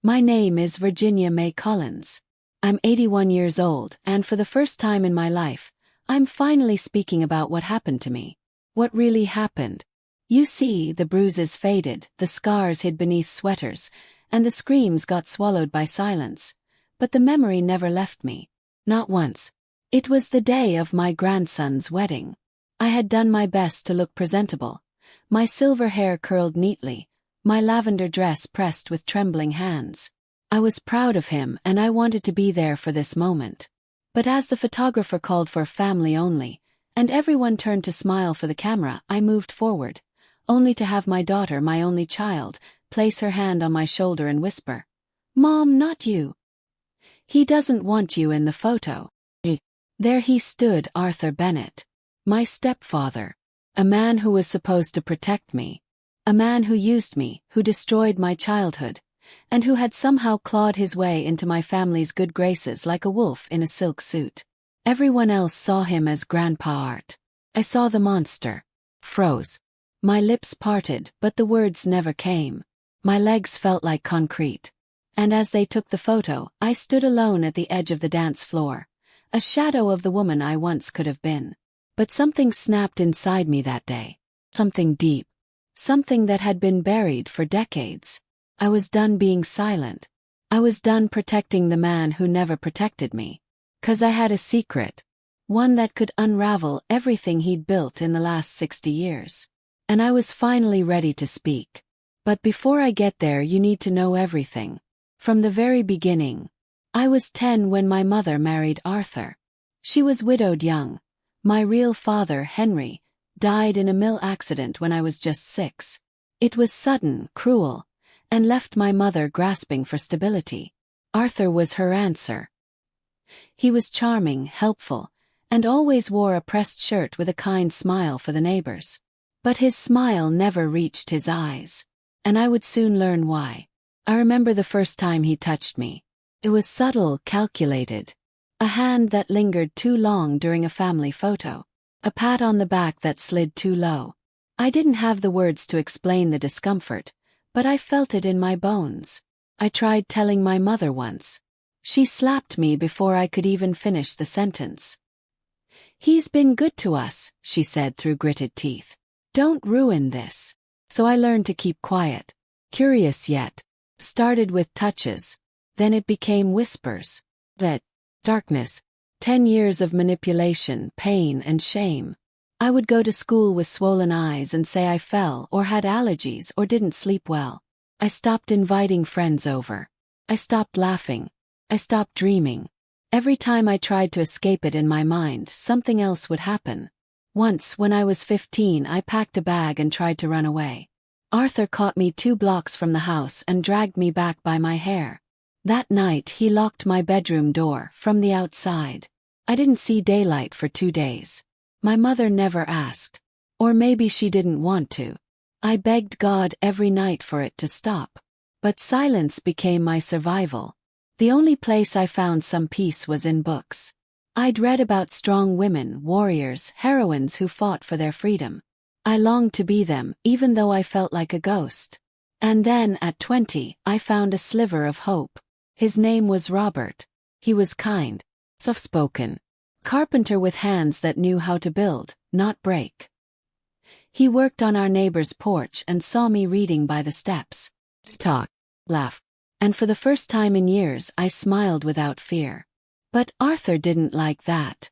My name is Virginia May Collins. I'm 81 years old, and for the first time in my life, I'm finally speaking about what happened to me. What really happened. You see, the bruises faded, the scars hid beneath sweaters, and the screams got swallowed by silence. But the memory never left me. Not once. It was the day of my grandson's wedding. I had done my best to look presentable. My silver hair curled neatly, my lavender dress pressed with trembling hands. I was proud of him and I wanted to be there for this moment. But as the photographer called for family only, and everyone turned to smile for the camera, I moved forward, only to have my daughter, my only child, place her hand on my shoulder and whisper, "Mom, not you. He doesn't want you in the photo." There he stood, Arthur Bennett. My stepfather. A man who was supposed to protect me. A man who used me, who destroyed my childhood, and who had somehow clawed his way into my family's good graces like a wolf in a silk suit. Everyone else saw him as Grandpa Art. I saw the monster. Froze. My lips parted, but the words never came. My legs felt like concrete. And as they took the photo, I stood alone at the edge of the dance floor, a shadow of the woman I once could have been. But something snapped inside me that day. Something deep. Something that had been buried for decades. I was done being silent. I was done protecting the man who never protected me. 'Cause I had a secret. One that could unravel everything he'd built in the last 60 years. And I was finally ready to speak. But before I get there, you need to know everything. From the very beginning. I was 10 when my mother married Arthur. She was widowed young. My real father, Henry, died in a mill accident when I was just 6. It was sudden, cruel, and left my mother grasping for stability. Arthur was her answer. He was charming, helpful, and always wore a pressed shirt with a kind smile for the neighbors. But his smile never reached his eyes. And I would soon learn why. I remember the first time he touched me. It was subtle, calculated. A hand that lingered too long during a family photo. A pat on the back that slid too low. I didn't have the words to explain the discomfort, but I felt it in my bones. I tried telling my mother once. She slapped me before I could even finish the sentence. "He's been good to us," she said through gritted teeth. "Don't ruin this." So I learned to keep quiet. Curious yet. Started with touches. Then it became whispers. That darkness. 10 years of manipulation, pain, and shame. I would go to school with swollen eyes and say I fell or had allergies or didn't sleep well. I stopped inviting friends over. I stopped laughing. I stopped dreaming. Every time I tried to escape it in my mind, something else would happen. Once, when I was 15, I packed a bag and tried to run away. Arthur caught me 2 blocks from the house and dragged me back by my hair. That night he locked my bedroom door from the outside. I didn't see daylight for 2 days. My mother never asked. Or maybe she didn't want to. I begged God every night for it to stop. But silence became my survival. The only place I found some peace was in books. I'd read about strong women, warriors, heroines who fought for their freedom. I longed to be them, even though I felt like a ghost. And then, at 20, I found a sliver of hope. His name was Robert. He was kind, soft-spoken, carpenter with hands that knew how to build, not break. He worked on our neighbor's porch and saw me reading by the steps. Talk, laugh. And for the first time in years I smiled without fear. But Arthur didn't like that.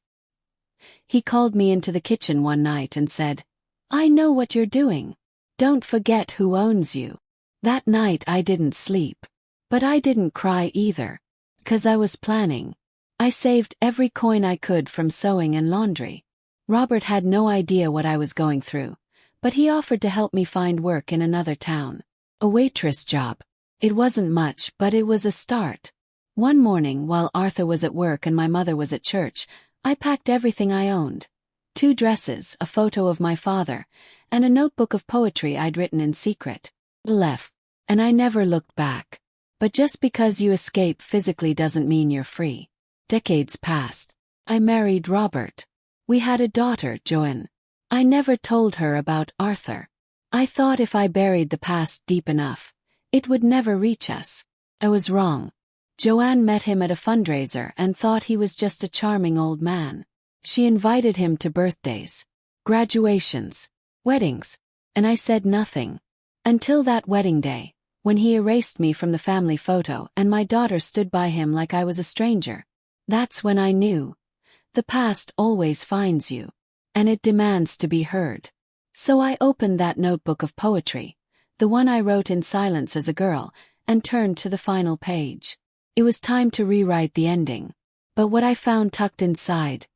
He called me into the kitchen one night and said, "I know what you're doing. Don't forget who owns you." That night I didn't sleep. But I didn't cry either. 'Cause I was planning. I saved every coin I could from sewing and laundry. Robert had no idea what I was going through, but he offered to help me find work in another town. A waitress job. It wasn't much, but it was a start. One morning, while Arthur was at work and my mother was at church, I packed everything I owned. 2 dresses, a photo of my father, and a notebook of poetry I'd written in secret. Left. And I never looked back. But just because you escape physically doesn't mean you're free. Decades passed. I married Robert. We had a daughter, Joan. I never told her about Arthur. I thought if I buried the past deep enough, it would never reach us. I was wrong. Joanne met him at a fundraiser and thought he was just a charming old man. She invited him to birthdays, graduations, weddings, and I said nothing. Until that wedding day, when he erased me from the family photo and my daughter stood by him like I was a stranger. That's when I knew. The past always finds you. And it demands to be heard. So I opened that notebook of poetry, the one I wrote in silence as a girl, and turned to the final page. It was time to rewrite the ending. But what I found tucked inside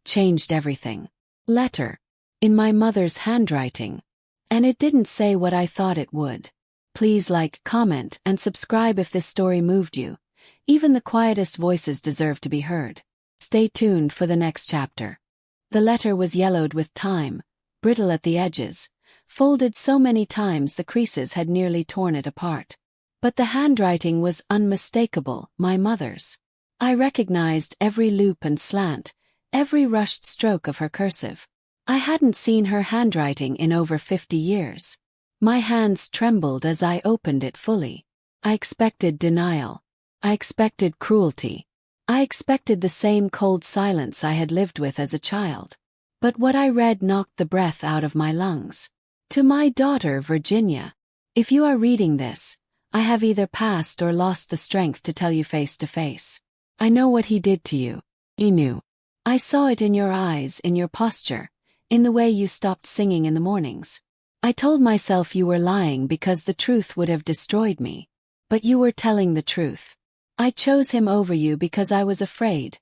changed everything. Letter. In my mother's handwriting. And it didn't say what I thought it would. Please like, comment, and subscribe if this story moved you. Even the quietest voices deserve to be heard. Stay tuned for the next chapter. The letter was yellowed with time, brittle at the edges, folded so many times the creases had nearly torn it apart. But the handwriting was unmistakable, my mother's. I recognized every loop and slant, every rushed stroke of her cursive. I hadn't seen her handwriting in over 50 years. My hands trembled as I opened it fully. I expected denial. I expected cruelty. I expected the same cold silence I had lived with as a child. But what I read knocked the breath out of my lungs. To my daughter, Virginia. If you are reading this, I have either passed or lost the strength to tell you face to face. I know what he did to you. He knew. I saw it in your eyes, in your posture, in the way you stopped singing in the mornings. I told myself you were lying because the truth would have destroyed me. But you were telling the truth. I chose him over you because I was afraid.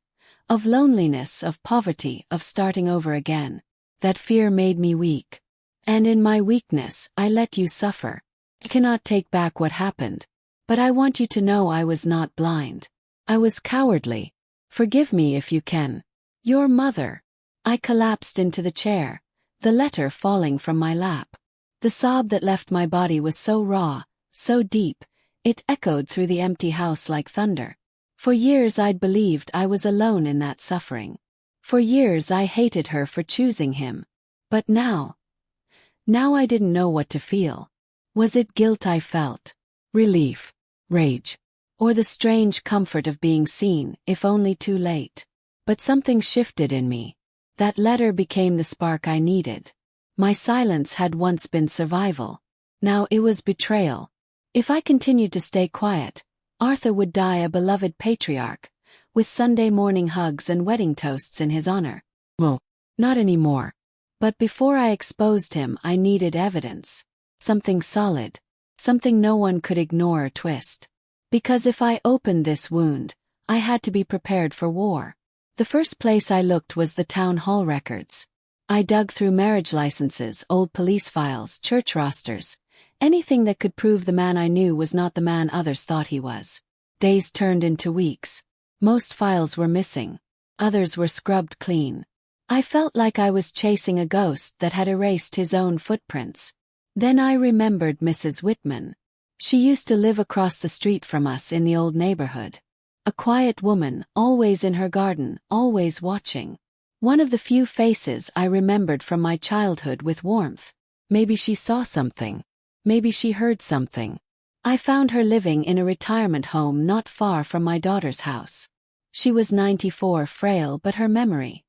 Of loneliness, of poverty, of starting over again. That fear made me weak. And in my weakness, I let you suffer. I cannot take back what happened. But I want you to know I was not blind. I was cowardly. Forgive me if you can. Your mother. I collapsed into the chair, the letter falling from my lap. The sob that left my body was so raw, so deep, it echoed through the empty house like thunder. For years I'd believed I was alone in that suffering. For years I hated her for choosing him. But now I didn't know what to feel. Was it guilt I felt? Relief? Rage? Or the strange comfort of being seen, if only too late? But something shifted in me. That letter became the spark I needed. My silence had once been survival. Now it was betrayal. If I continued to stay quiet, Arthur would die a beloved patriarch, with Sunday morning hugs and wedding toasts in his honor. Well, not anymore. But before I exposed him, I needed evidence. Something solid. Something no one could ignore or twist. Because if I opened this wound, I had to be prepared for war. The first place I looked was the town hall records. I dug through marriage licenses, old police files, church rosters, anything that could prove the man I knew was not the man others thought he was. Days turned into weeks. Most files were missing. Others were scrubbed clean. I felt like I was chasing a ghost that had erased his own footprints. Then I remembered Mrs. Whitman. She used to live across the street from us in the old neighborhood. A quiet woman, always in her garden, always watching. One of the few faces I remembered from my childhood with warmth. Maybe she saw something. Maybe she heard something. I found her living in a retirement home not far from my daughter's house. She was 94, frail, but her memory.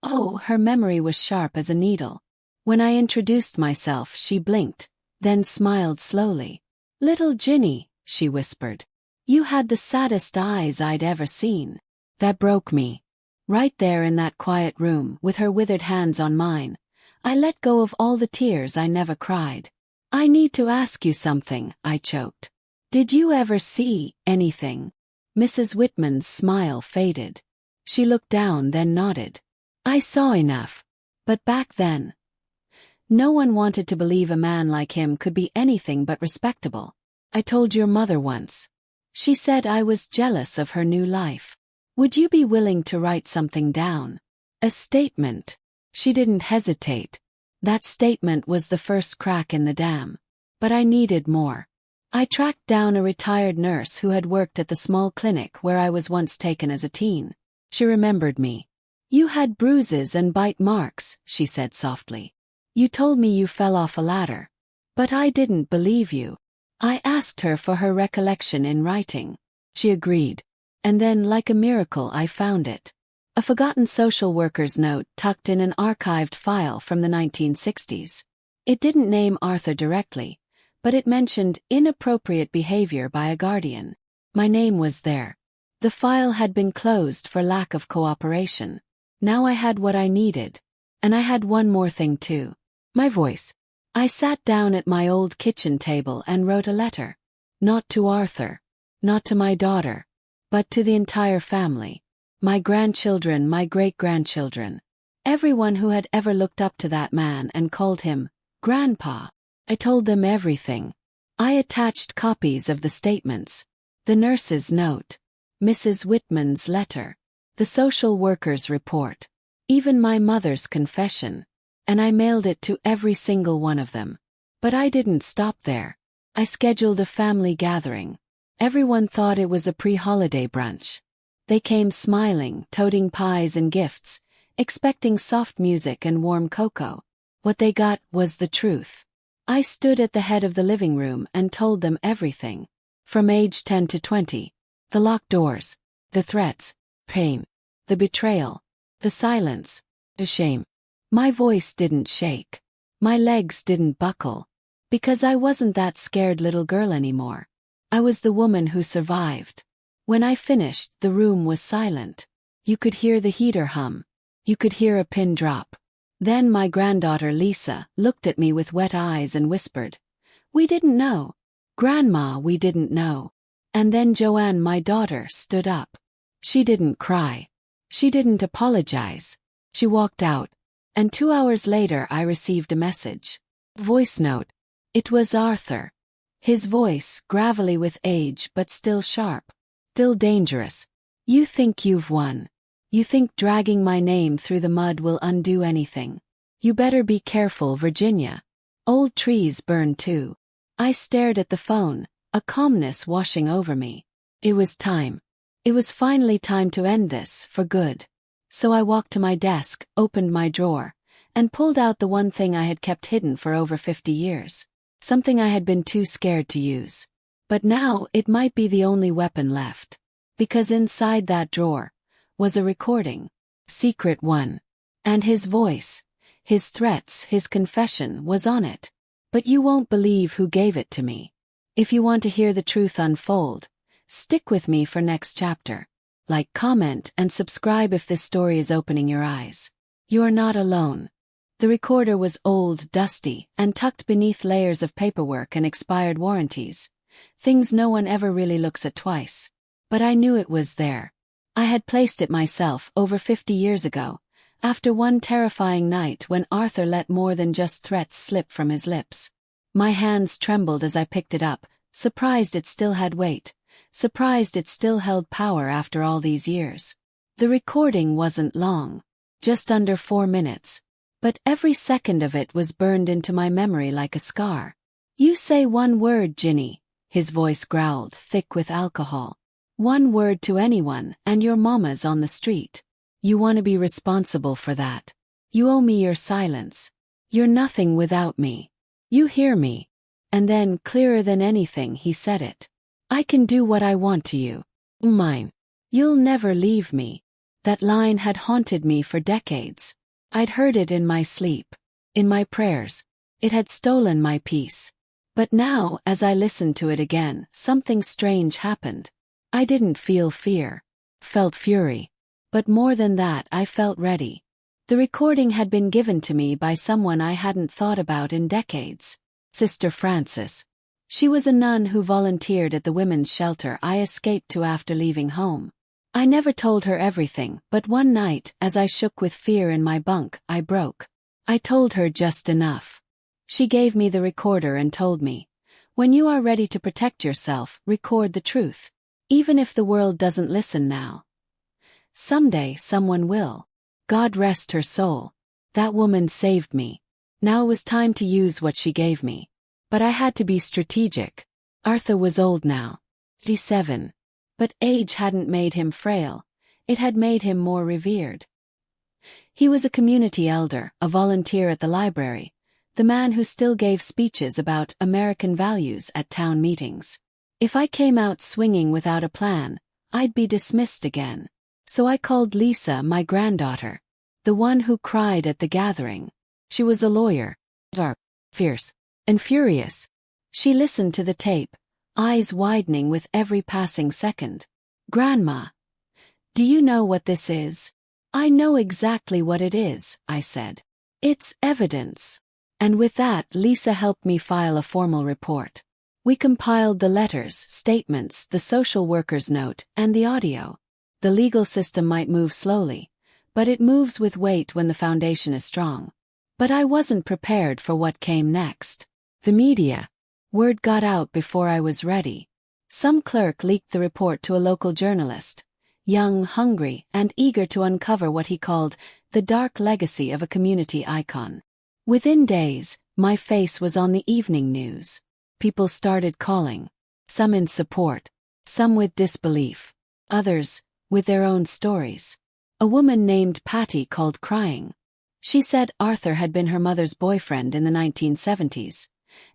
Oh, her memory was sharp as a needle. When I introduced myself, she blinked, then smiled slowly. "Little Ginny," she whispered. "You had the saddest eyes I'd ever seen." That broke me. Right there in that quiet room, with her withered hands on mine, I let go of all the tears I never cried. "I need to ask you something," I choked. "Did you ever see anything?" Mrs. Whitman's smile faded. She looked down, then nodded. "I saw enough. But back then, no one wanted to believe a man like him could be anything but respectable. I told your mother once. She said I was jealous of her new life. Would you be willing to write something down? A statement." She didn't hesitate. That statement was the first crack in the dam. But I needed more. I tracked down a retired nurse who had worked at the small clinic where I was once taken as a teen. She remembered me. "You had bruises and bite marks," she said softly. "You told me you fell off a ladder. But I didn't believe you. I asked her for her recollection in writing. She agreed. And then, like a miracle, I found it. A forgotten social worker's note tucked in an archived file from the 1960s. It didn't name Arthur directly, but it mentioned inappropriate behavior by a guardian. My name was there. The file had been closed for lack of cooperation. Now I had what I needed. And I had one more thing too. My voice. I sat down at my old kitchen table and wrote a letter. Not to Arthur. Not to my daughter. But to the entire family. My grandchildren, my great-grandchildren. Everyone who had ever looked up to that man and called him Grandpa. I told them everything. I attached copies of the statements. The nurse's note. Mrs. Whitman's letter. The social worker's report. Even my mother's confession. And I mailed it to every single one of them. But I didn't stop there. I scheduled a family gathering. Everyone thought it was a pre-holiday brunch. They came smiling, toting pies and gifts, expecting soft music and warm cocoa. What they got was the truth. I stood at the head of the living room and told them everything. From age 10 to 20. The locked doors. The threats. Pain. The betrayal. The silence. The shame. My voice didn't shake. My legs didn't buckle. Because I wasn't that scared little girl anymore. I was the woman who survived. When I finished, the room was silent. You could hear the heater hum. You could hear a pin drop. Then my granddaughter Lisa looked at me with wet eyes and whispered, "We didn't know. Grandma, we didn't know." And then Joanne, my daughter, stood up. She didn't cry. She didn't apologize. She walked out. And 2 hours later I received a message. Voice note. It was Arthur. His voice, gravelly with age but still sharp. Still dangerous. "You think you've won. You think dragging my name through the mud will undo anything. You better be careful, Virginia. Old trees burn too." I stared at the phone, a calmness washing over me. It was time. It was finally time to end this, for good. So I walked to my desk, opened my drawer, and pulled out the one thing I had kept hidden for over 50 years. Something I had been too scared to use. But now it might be the only weapon left. Because inside that drawer was a recording. Secret one. And his voice, his threats, his confession was on it. But you won't believe who gave it to me. If you want to hear the truth unfold, stick with me for next chapter. Like, comment, and subscribe if this story is opening your eyes. You're not alone. The recorder was old, dusty, and tucked beneath layers of paperwork and expired warranties. Things no one ever really looks at twice. But I knew it was there. I had placed it myself over 50 years ago, after one terrifying night when Arthur let more than just threats slip from his lips. My hands trembled as I picked it up, surprised it still had weight, surprised it still held power after all these years. The recording wasn't long, just under 4 minutes. But every second of it was burned into my memory like a scar. "You say one word, Ginny," his voice growled, thick with alcohol. "One word to anyone, and your mama's on the street. You want to be responsible for that. You owe me your silence. You're nothing without me. You hear me?" And then, clearer than anything, he said it. "I can do what I want to you. Mine. You'll never leave me." That line had haunted me for decades. I'd heard it in my sleep, in my prayers. It had stolen my peace. But now, as I listened to it again, something strange happened. I didn't feel fear. Felt fury. But more than that, I felt ready. The recording had been given to me by someone I hadn't thought about in decades. Sister Frances. She was a nun who volunteered at the women's shelter I escaped to after leaving home. I never told her everything, but one night, as I shook with fear in my bunk, I broke. I told her just enough. She gave me the recorder and told me, "When you are ready to protect yourself, record the truth. Even if the world doesn't listen now. Someday someone will." God rest her soul. That woman saved me. Now it was time to use what she gave me. But I had to be strategic. Arthur was old now. 57. But age hadn't made him frail. It had made him more revered. He was a community elder, a volunteer at the library, the man who still gave speeches about American values at town meetings. If I came out swinging without a plan, I'd be dismissed again. So I called Lisa, my granddaughter, the one who cried at the gathering. She was a lawyer, fierce and furious. She listened to the tape, eyes widening with every passing second. "Grandma, do you know what this is?" "I know exactly what it is," I said. "It's evidence." And with that, Lisa helped me file a formal report. We compiled the letters, statements, the social worker's note, and the audio. The legal system might move slowly, but it moves with weight when the foundation is strong. But I wasn't prepared for what came next. The media. Word got out before I was ready. Some clerk leaked the report to a local journalist, young, hungry, and eager to uncover what he called the dark legacy of a community icon. Within days, my face was on the evening news. People started calling, some in support, some with disbelief, others with their own stories. A woman named Patty called crying. She said Arthur had been her mother's boyfriend in the 1970s,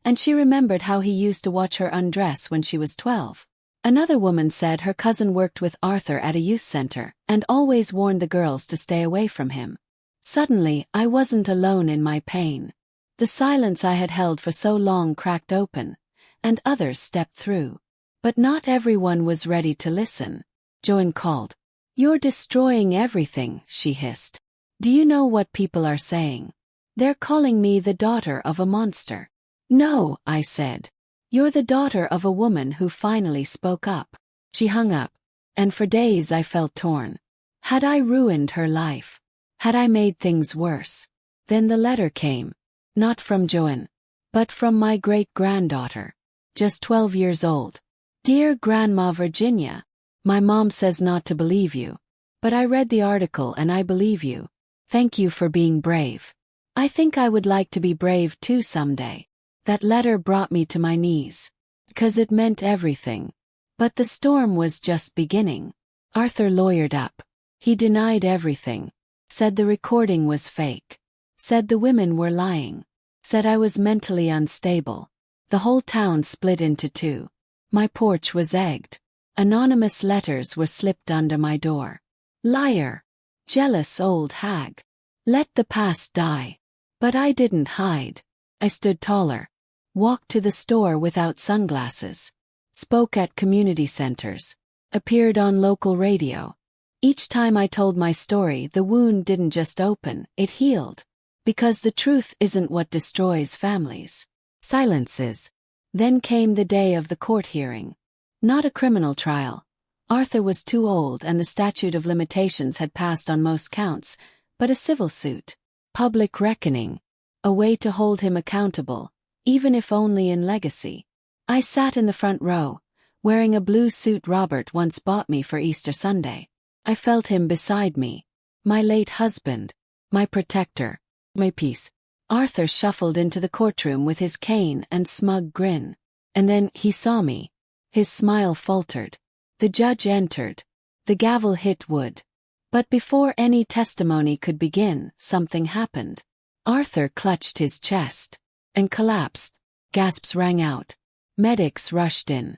and she remembered how he used to watch her undress when she was 12. Another woman said her cousin worked with Arthur at a youth center and always warned the girls to stay away from him. Suddenly, I wasn't alone in my pain. The silence I had held for so long cracked open, and others stepped through. But not everyone was ready to listen. Joan called. "You're destroying everything," she hissed. "Do you know what people are saying? They're calling me the daughter of a monster." "No," I said. "You're the daughter of a woman who finally spoke up." She hung up, and for days I felt torn. Had I ruined her life? Had I made things worse? Then the letter came. Not from Joan, but from my great-granddaughter, just 12 years old. "Dear Grandma Virginia, my mom says not to believe you, but I read the article and I believe you. Thank you for being brave. I think I would like to be brave too someday." That letter brought me to my knees, because it meant everything. But the storm was just beginning. Arthur lawyered up. He denied everything, said the recording was fake, said the women were lying, said I was mentally unstable. The whole town split into two. My porch was egged. Anonymous letters were slipped under my door. "Liar. Jealous old hag. Let the past die." But I didn't hide. I stood taller, walked to the store without sunglasses, spoke at community centers, appeared on local radio. Each time I told my story, the wound didn't just open, it healed. Because the truth isn't what destroys families. Silences. Then came the day of the court hearing. Not a criminal trial. Arthur was too old and the statute of limitations had passed on most counts, but a civil suit. Public reckoning. A way to hold him accountable, even if only in legacy. I sat in the front row, wearing a blue suit Robert once bought me for Easter Sunday. I felt him beside me. My late husband. My protector. My peace. Arthur shuffled into the courtroom with his cane and smug grin. And then he saw me. His smile faltered. The judge entered. The gavel hit wood. But before any testimony could begin, something happened. Arthur clutched his chest and collapsed. Gasps rang out. Medics rushed in.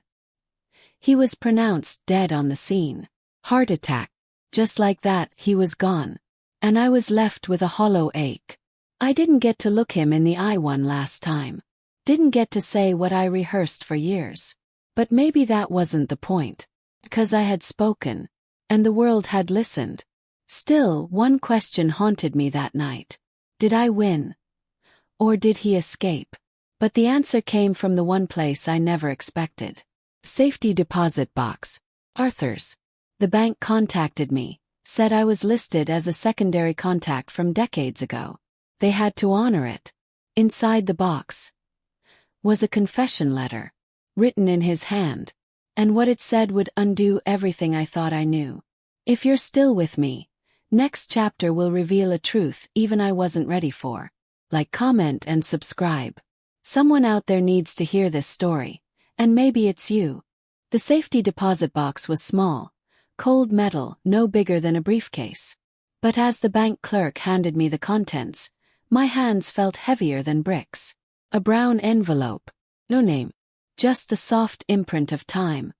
He was pronounced dead on the scene. Heart attack. Just like that, he was gone. And I was left with a hollow ache. I didn't get to look him in the eye one last time. Didn't get to say what I rehearsed for years. But maybe that wasn't the point. Because I had spoken, and the world had listened. Still, one question haunted me that night. Did I win? Or did he escape? But the answer came from the one place I never expected. Safety deposit box. Arthur's. The bank contacted me, said I was listed as a secondary contact from decades ago. They had to honor it. Inside the box was a confession letter, written in his hand, and what it said would undo everything I thought I knew. If you're still with me, next chapter will reveal a truth even I wasn't ready for. Like, comment, and subscribe. Someone out there needs to hear this story, and maybe it's you. The safety deposit box was small, cold metal, no bigger than a briefcase. But as the bank clerk handed me the contents, My hands felt heavier than bricks. A brown envelope. No name. Just the soft imprint of time,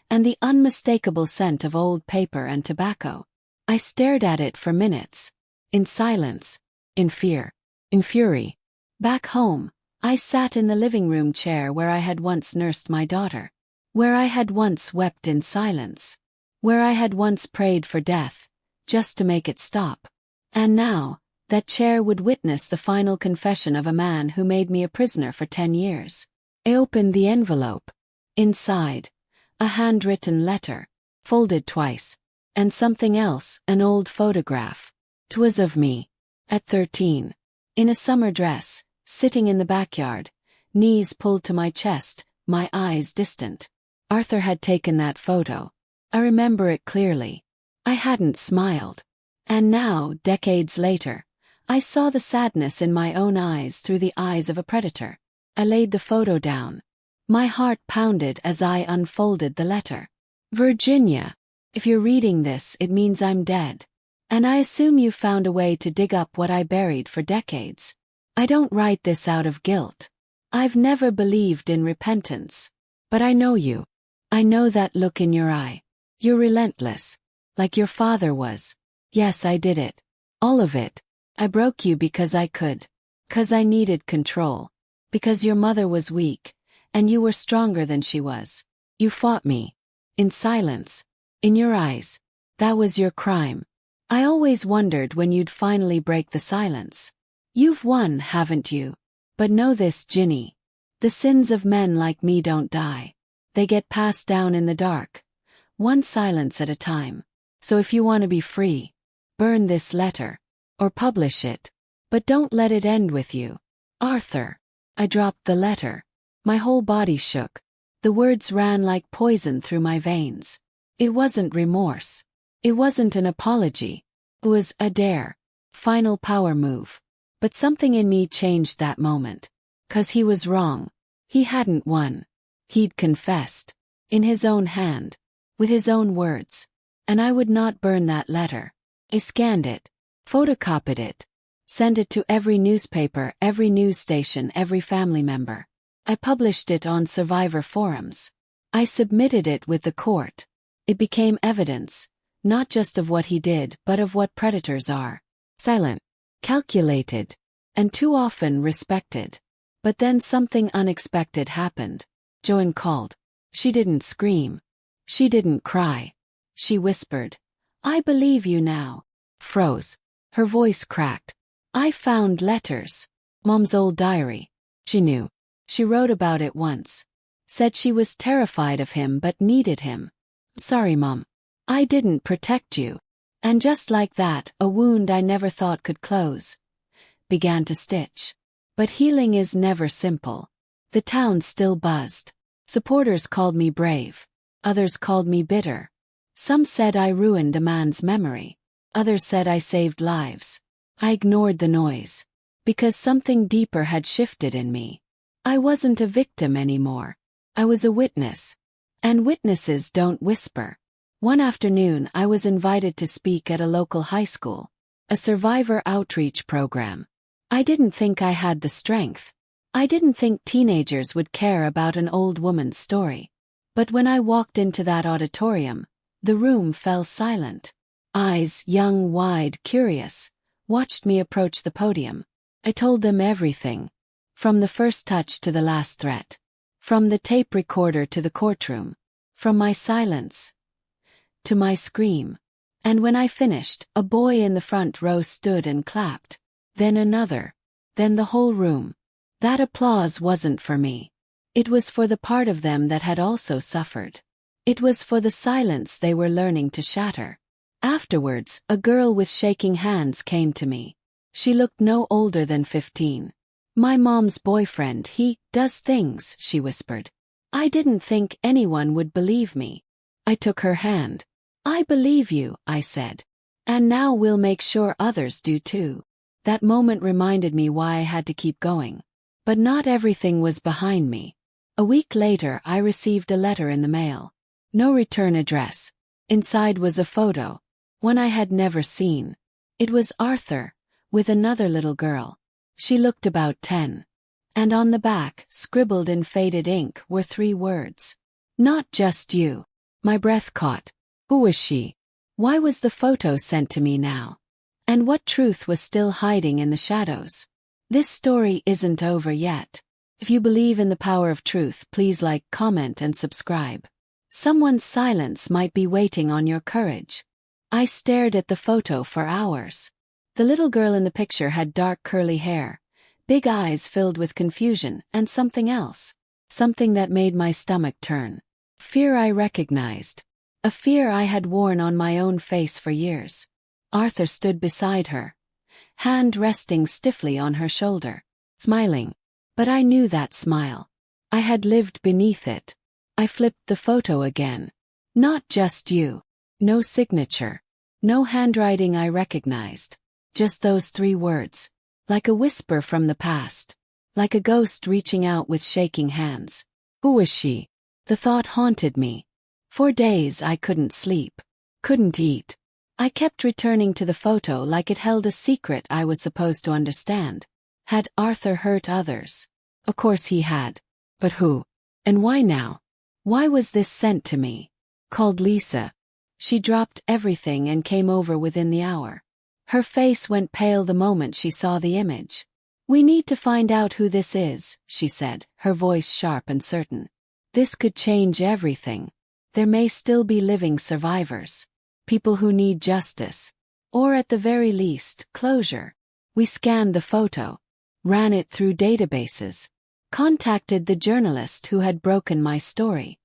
and the unmistakable scent of old paper and tobacco. I stared at it for minutes. In silence. In fear. In fury. Back home, I sat in the living room chair where I had once nursed my daughter. Where I had once wept in silence. Where I had once prayed for death, just to make it stop. And now, that chair would witness the final confession of a man who made me a prisoner for 10 years. I opened the envelope. Inside, a handwritten letter, folded twice, and something else, an old photograph. 'Twas of me, at 13, in a summer dress, sitting in the backyard, knees pulled to my chest, my eyes distant. Arthur had taken that photo. I remember it clearly. I hadn't smiled. And now, decades later, I saw the sadness in my own eyes through the eyes of a predator. I laid the photo down. My heart pounded as I unfolded the letter. Virginia, if you're reading this, it means I'm dead. And I assume you found a way to dig up what I buried for decades. I don't write this out of guilt. I've never believed in repentance. But I know you. I know that look in your eye. You're relentless. Like your father was. Yes, I did it. All of it. I broke you because I could. 'Cause I needed control. Because your mother was weak, and you were stronger than she was. You fought me. In silence. In your eyes. That was your crime. I always wondered when you'd finally break the silence. You've won, haven't you? But know this, Ginny. The sins of men like me don't die. They get passed down in the dark. One silence at a time. So if you want to be free, burn this letter. Or publish it. But don't let it end with you. Arthur. I dropped the letter. My whole body shook. The words ran like poison through my veins. It wasn't remorse. It wasn't an apology. It was a dare. Final power move. But something in me changed that moment. 'Cause he was wrong. He hadn't won. He'd confessed. In his own hand. With his own words. And I would not burn that letter. I scanned it. Photocopied it. Sent it to every newspaper, every news station, every family member. I published it on survivor forums. I submitted it with the court. It became evidence, not just of what he did, but of what predators are. Silent, calculated, and too often respected. But then something unexpected happened. Joan called. She didn't scream. She didn't cry. She whispered, "I believe you now." Froze. Her voice cracked. I found letters. Mom's old diary. She knew. She wrote about it once. Said she was terrified of him but needed him. Sorry, Mom. I didn't protect you. And just like that, a wound I never thought could close began to stitch. But healing is never simple. The town still buzzed. Supporters called me brave. Others called me bitter. Some said I ruined a man's memory. Others said I saved lives. I ignored the noise. Because something deeper had shifted in me. I wasn't a victim anymore. I was a witness. And witnesses don't whisper. One afternoon I was invited to speak at a local high school. A survivor outreach program. I didn't think I had the strength. I didn't think teenagers would care about an old woman's story. But when I walked into that auditorium, the room fell silent. Eyes, young, wide, curious, watched me approach the podium. I told them everything. From the first touch to the last threat. From the tape recorder to the courtroom. From my silence to my scream. And when I finished, a boy in the front row stood and clapped. Then another. Then the whole room. That applause wasn't for me. It was for the part of them that had also suffered. It was for the silence they were learning to shatter. Afterwards, a girl with shaking hands came to me. She looked no older than 15. My mom's boyfriend, he does things, she whispered. I didn't think anyone would believe me. I took her hand. I believe you, I said. And now we'll make sure others do too. That moment reminded me why I had to keep going. But not everything was behind me. A week later I received a letter in the mail. No return address. Inside was a photo. One I had never seen. It was Arthur, with another little girl. She looked about 10. And on the back, scribbled in faded ink, were 3 words. Not just you. My breath caught. Who was she? Why was the photo sent to me now? And what truth was still hiding in the shadows? This story isn't over yet. If you believe in the power of truth, please like, comment, and subscribe. Someone's silence might be waiting on your courage. I stared at the photo for hours. The little girl in the picture had dark curly hair, big eyes filled with confusion, and something else. Something that made my stomach turn. Fear I recognized. A fear I had worn on my own face for years. Arthur stood beside her, hand resting stiffly on her shoulder, smiling. But I knew that smile. I had lived beneath it. I flipped the photo again. Not just you. No signature. No handwriting I recognized. Just those 3 words. Like a whisper from the past. Like a ghost reaching out with shaking hands. Who was she? The thought haunted me. For days I couldn't sleep. Couldn't eat. I kept returning to the photo like it held a secret I was supposed to understand. Had Arthur hurt others? Of course he had. But who? And why now? Why was this sent to me? Called Lisa. She dropped everything and came over within the hour. Her face went pale the moment she saw the image. We need to find out who this is, she said, her voice sharp and certain. This could change everything. There may still be living survivors. People who need justice. Or at the very least, closure. We scanned the photo. Ran it through databases. Contacted the journalist who had broken my story.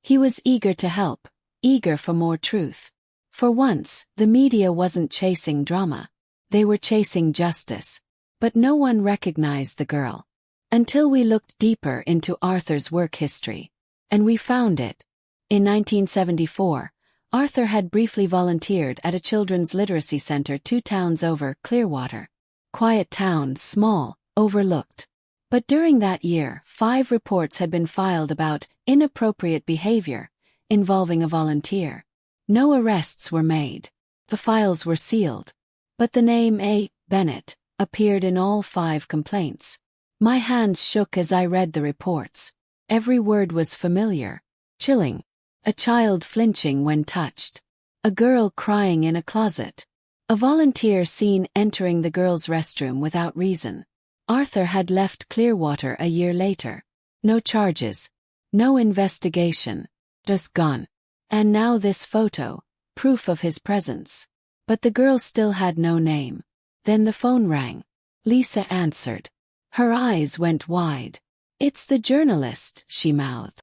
He was eager to help, eager for more truth. For once, the media wasn't chasing drama. They were chasing justice. But no one recognized the girl. Until we looked deeper into Arthur's work history. And we found it. In 1974, Arthur had briefly volunteered at a children's literacy center 2 towns over, Clearwater. Quiet town, small, overlooked. But during that year, 5 reports had been filed about inappropriate behavior involving a volunteer. No arrests were made. The files were sealed. But the name A. Bennett appeared in all 5 complaints. My hands shook as I read the reports. Every word was familiar, chilling. A child flinching when touched. A girl crying in a closet. A volunteer seen entering the girls' restroom without reason. Arthur had left Clearwater a year later. No charges. No investigation. Just gone. And now this photo, proof of his presence. But the girl still had no name. Then the phone rang. Lisa answered. Her eyes went wide. It's the journalist, she mouthed.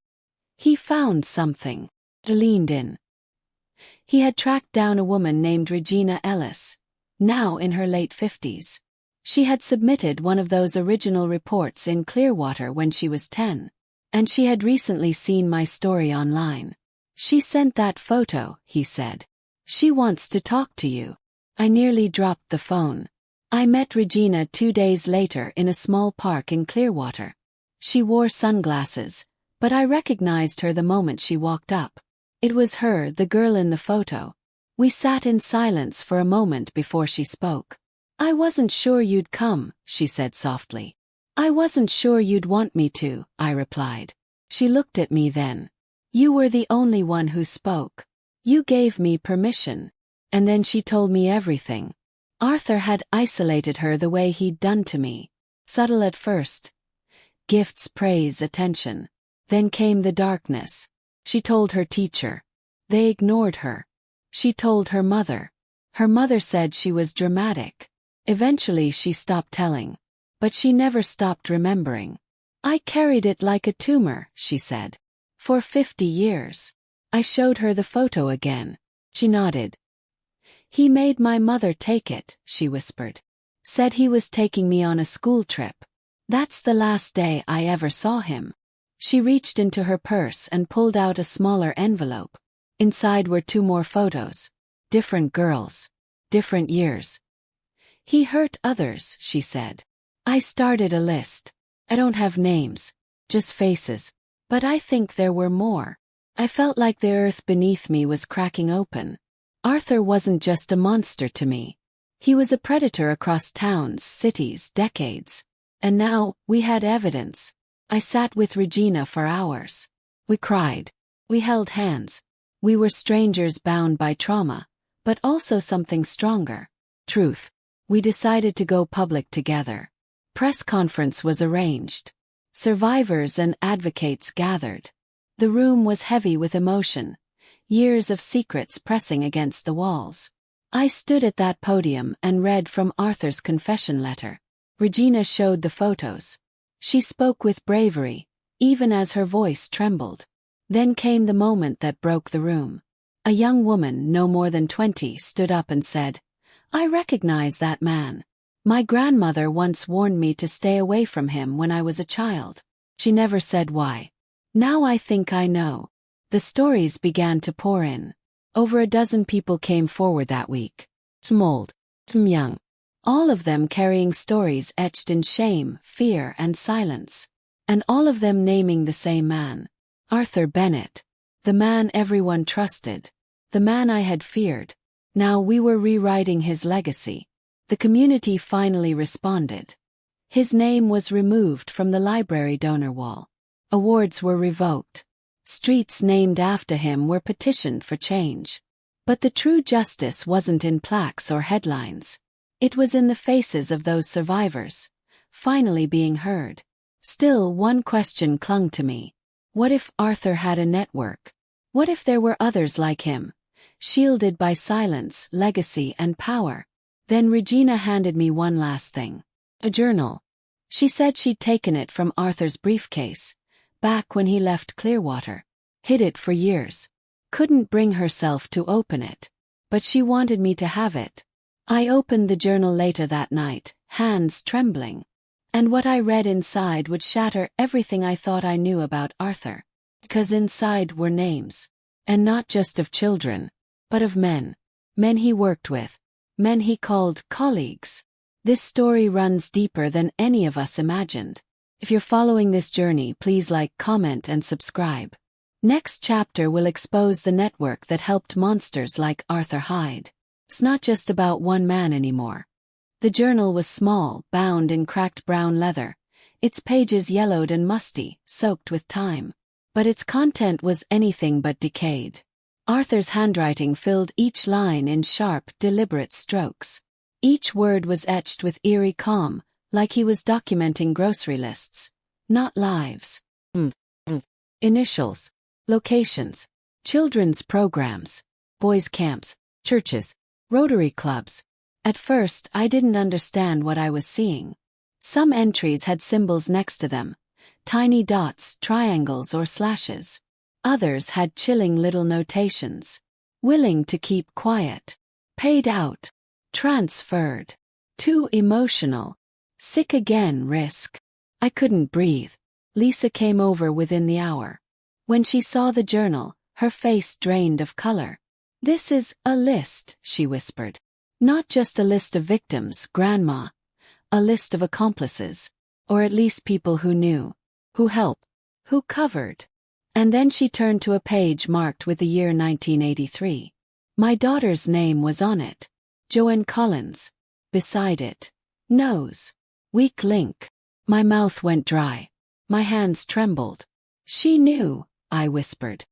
He found something. He leaned in. He had tracked down a woman named Regina Ellis, now in her late 50s. She had submitted one of those original reports in Clearwater when she was 10. And she had recently seen my story online. She sent that photo, he said. She wants to talk to you. I nearly dropped the phone. I met Regina 2 days later in a small park in Clearwater. She wore sunglasses, but I recognized her the moment she walked up. It was her, the girl in the photo. We sat in silence for a moment before she spoke. I wasn't sure you'd come, she said softly. I wasn't sure you'd want me to, I replied. She looked at me then. You were the only one who spoke. You gave me permission. And then she told me everything. Arthur had isolated her the way he'd done to me. Subtle at first. Gifts, praise, attention. Then came the darkness. She told her teacher. They ignored her. She told her mother. Her mother said she was dramatic. Eventually she stopped telling. But she never stopped remembering. I carried it like a tumor, she said. For 50 years. I showed her the photo again. She nodded. He made my mother take it, she whispered. Said he was taking me on a school trip. That's the last day I ever saw him. She reached into her purse and pulled out a smaller envelope. Inside were 2 more photos. Different girls. Different years. He hurt others, she said. I started a list. I don't have names. Just faces. But I think there were more. I felt like the earth beneath me was cracking open. Arthur wasn't just a monster to me. He was a predator across towns, cities, decades. And now, we had evidence. I sat with Regina for hours. We cried. We held hands. We were strangers bound by trauma, but also something stronger. Truth. We decided to go public together. Press conference was arranged. Survivors and advocates gathered. The room was heavy with emotion, years of secrets pressing against the walls. I stood at that podium and read from Arthur's confession letter. Regina showed the photos. She spoke with bravery, even as her voice trembled. Then came the moment that broke the room. A young woman, no more than 20, stood up and said, "I recognize that man. My grandmother once warned me to stay away from him when I was a child. She never said why. Now I think I know." The stories began to pour in. Over a dozen people came forward that week. Some old, some young. All of them carrying stories etched in shame, fear, and silence. And all of them naming the same man. Arthur Bennett. The man everyone trusted. The man I had feared. Now we were rewriting his legacy. The community finally responded. His name was removed from the library donor wall. Awards were revoked. Streets named after him were petitioned for change. But the true justice wasn't in plaques or headlines. It was in the faces of those survivors, finally being heard. Still, one question clung to me. What if Arthur had a network? What if there were others like him, shielded by silence, legacy, and power? Then Regina handed me one last thing. A journal. She said she'd taken it from Arthur's briefcase, back when he left Clearwater. Hid it for years. Couldn't bring herself to open it. But she wanted me to have it. I opened the journal later that night, hands trembling. And what I read inside would shatter everything I thought I knew about Arthur. Because inside were names. And not just of children, but of men. Men he worked with. Men he called colleagues. This story runs deeper than any of us imagined. If you're following this journey, please like, comment, and subscribe. Next chapter will expose the network that helped monsters like Arthur hide. It's not just about one man anymore. The journal was small, bound in cracked brown leather, its pages yellowed and musty, soaked with time. But its content was anything but decayed. Arthur's handwriting filled each line in sharp, deliberate strokes. Each word was etched with eerie calm, like he was documenting grocery lists, not lives. Initials, locations, children's programs, boys' camps, churches, Rotary clubs. At first, I didn't understand what I was seeing. Some entries had symbols next to them, tiny dots, triangles, or slashes. Others had chilling little notations. Willing to keep quiet. Paid out. Transferred. Too emotional. Sick again, risk. I couldn't breathe. Lisa came over within the hour. When she saw the journal, her face drained of color. "This is a list," she whispered. "Not just a list of victims, Grandma. A list of accomplices. Or at least people who knew. Who helped. Who covered." And then she turned to a page marked with the year 1983. My daughter's name was on it. Joanne Collins. Beside it. Nose. Weak link. My mouth went dry. My hands trembled. "She knew," I whispered.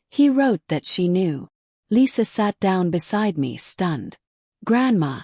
He wrote that she knew. Lisa sat down beside me, stunned. "Grandma.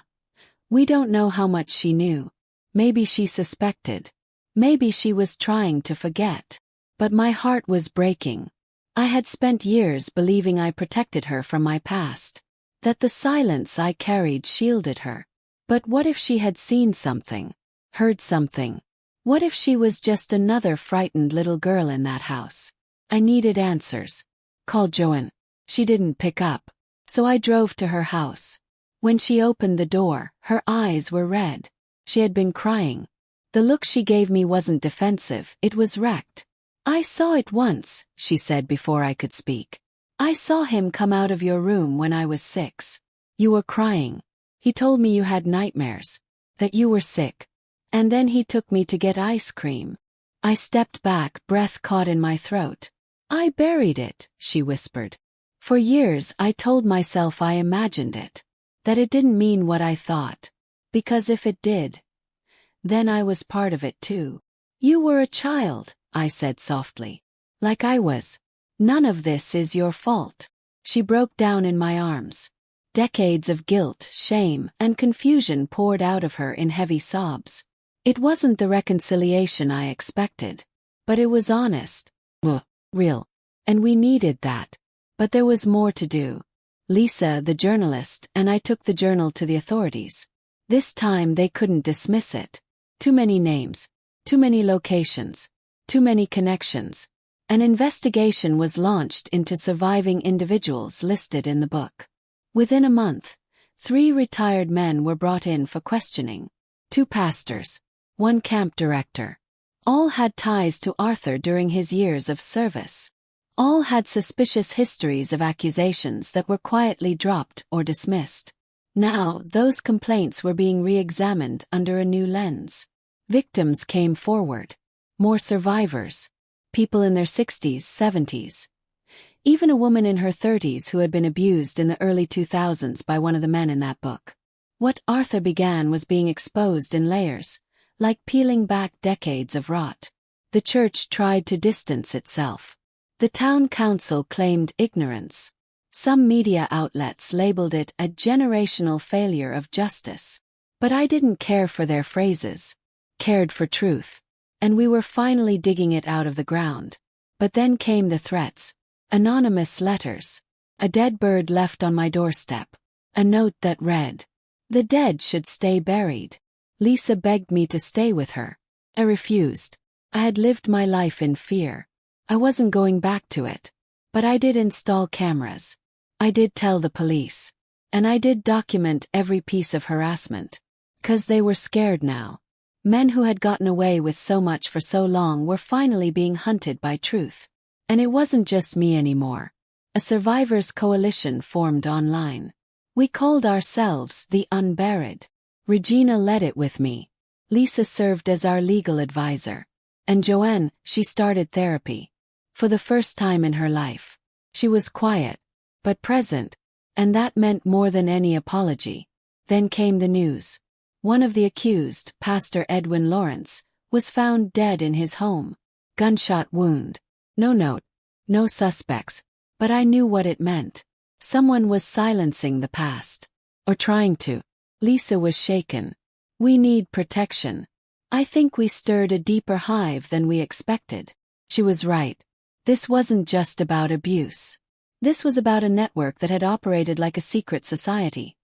We don't know how much she knew. Maybe she suspected. Maybe she was trying to forget. But my heart was breaking. I had spent years believing I protected her from my past. That the silence I carried shielded her. But what if she had seen something? Heard something? What if she was just another frightened little girl in that house? I needed answers. Called Joanne. She didn't pick up. So I drove to her house. When she opened the door, her eyes were red. She had been crying. The look she gave me wasn't defensive, it was wrecked. "I saw it once," she said before I could speak. "I saw him come out of your room when I was 6. You were crying. He told me you had nightmares. That you were sick. And then he took me to get ice cream." I stepped back, breath caught in my throat. "I buried it," she whispered. "For years I told myself I imagined it. That it didn't mean what I thought. Because if it did, then I was part of it too. You were a child, I said softly. Like I was. None of this is your fault. She broke down in my arms. Decades of guilt, shame, and confusion poured out of her in heavy sobs. It wasn't the reconciliation I expected. But it was honest. Real. And we needed that. But there was more to do. Lisa, the journalist, and I took the journal to the authorities. This time they couldn't dismiss it. Too many names. Too many locations. Too many connections. An investigation was launched into surviving individuals listed in the book. Within a month, 3 retired men were brought in for questioning. 2 pastors. 1 camp director. All had ties to Arthur during his years of service. All had suspicious histories of accusations that were quietly dropped or dismissed. Now, those complaints were being re-examined under a new lens. Victims came forward. More survivors. People in their 60s, 70s. Even a woman in her 30s who had been abused in the early 2000s by one of the men in that book. What Arthur began was being exposed in layers, like peeling back decades of rot. The church tried to distance itself. The town council claimed ignorance. Some media outlets labeled it a generational failure of justice. But I didn't care for their phrases. Cared for truth. And we were finally digging it out of the ground. But then came the threats. Anonymous letters. A dead bird left on my doorstep. A note that read, "The dead should stay buried." Lisa begged me to stay with her. I refused. I had lived my life in fear. I wasn't going back to it. But I did install cameras. I did tell the police. And I did document every piece of harassment. 'Cause they were scared now. Men who had gotten away with so much for so long were finally being hunted by truth. And it wasn't just me anymore. A survivors' coalition formed online. We called ourselves the Unburied. Regina led it with me. Lisa served as our legal advisor. And Joanne, she started therapy. For the first time in her life. She was quiet, but present, and that meant more than any apology. Then came the news. One of the accused, Pastor Edwin Lawrence, was found dead in his home. Gunshot wound. No note. No suspects. But I knew what it meant. Someone was silencing the past. Or trying to. Lisa was shaken. We need protection. I think we stirred a deeper hive than we expected. She was right. This wasn't just about abuse. This was about a network that had operated like a secret society.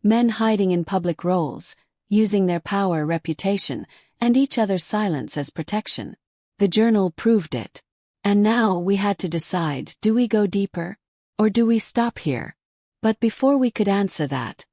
Men hiding in public roles, using their power, reputation, and each other's silence as protection. The journal proved it. And now we had to decide, do we go deeper? Or do we stop here? But before we could answer that,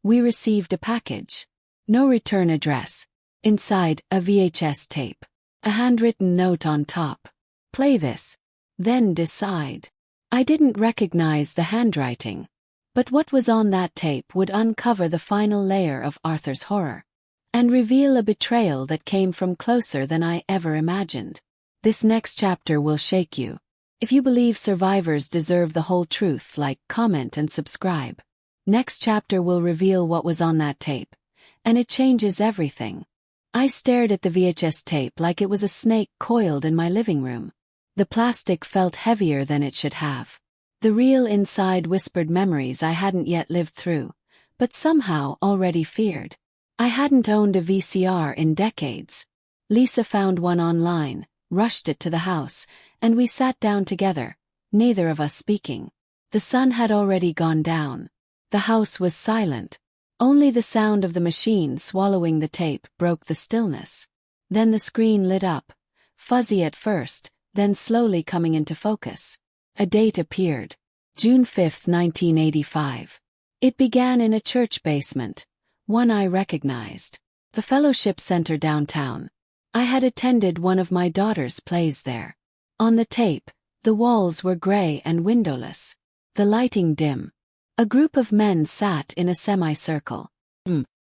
we received a package. No return address. Inside, a VHS tape. A handwritten note on top. Play this. Then decide. I didn't recognize the handwriting. But what was on that tape would uncover the final layer of Arthur's horror. And reveal a betrayal that came from closer than I ever imagined. This next chapter will shake you. If you believe survivors deserve the whole truth, like, comment, and subscribe. Next chapter will reveal what was on that tape. And it changes everything. I stared at the VHS tape like it was a snake coiled in my living room. The plastic felt heavier than it should have. The real inside whispered memories I hadn't yet lived through, but somehow already feared. I hadn't owned a VCR in decades. Lisa found one online, rushed it to the house, and we sat down together, neither of us speaking. The sun had already gone down. The house was silent. Only the sound of the machine swallowing the tape broke the stillness. Then the screen lit up, fuzzy at first, then slowly coming into focus. A date appeared. June 5, 1985. It began in a church basement, one I recognized. The Fellowship Center downtown. I had attended one of my daughter's plays there. On the tape, the walls were gray and windowless. The lighting dim. A group of men sat in a semicircle.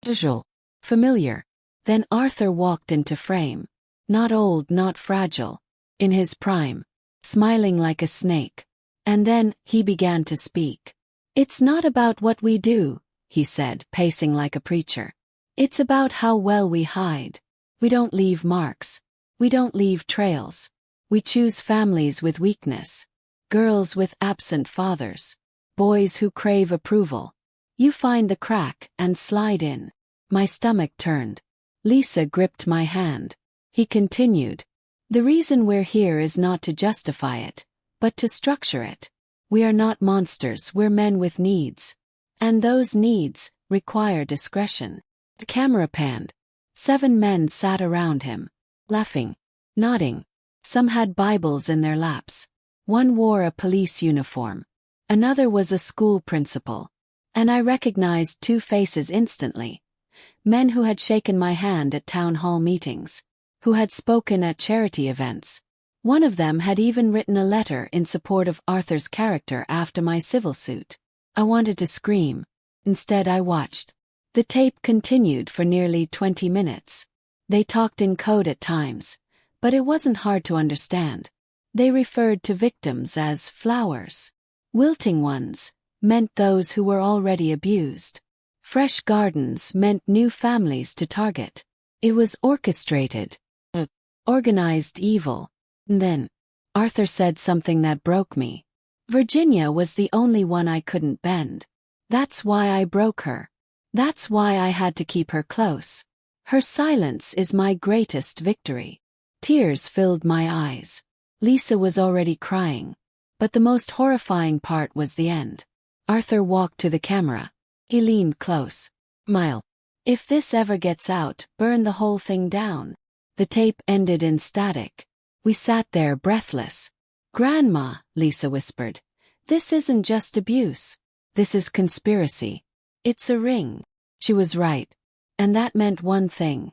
Visual. Familiar. Then Arthur walked into frame. Not old, not fragile. In his prime. Smiling like a snake. And then, he began to speak. "It's not about what we do," he said, pacing like a preacher. It's about how well we hide. We don't leave marks. We don't leave trails. We choose families with weakness. Girls with absent fathers. Boys who crave approval. You find the crack and slide in. My stomach turned. Lisa gripped my hand. He continued. The reason we're here is not to justify it, but to structure it. We are not monsters, we're men with needs. And those needs require discretion. The camera panned. 7 men sat around him, laughing, nodding. Some had Bibles in their laps. One wore a police uniform. Another was a school principal. And I recognized 2 faces instantly. Men who had shaken my hand at town hall meetings. Who had spoken at charity events. One of them had even written a letter in support of Arthur's character after my civil suit. I wanted to scream. Instead I watched. The tape continued for nearly 20 minutes. They talked in code at times, but it wasn't hard to understand. They referred to victims as flowers. Wilting ones meant those who were already abused. Fresh gardens meant new families to target. It was orchestrated. Organized evil. And then, Arthur said something that broke me. Virginia was the only one I couldn't bend. That's why I broke her. That's why I had to keep her close. Her silence is my greatest victory. Tears filled my eyes. Lisa was already crying. But the most horrifying part was the end. Arthur walked to the camera. He leaned close. Smile. If this ever gets out, burn the whole thing down. The tape ended in static. We sat there breathless. Grandma, Lisa whispered. This isn't just abuse. This is conspiracy. It's a ring. She was right. And that meant one thing.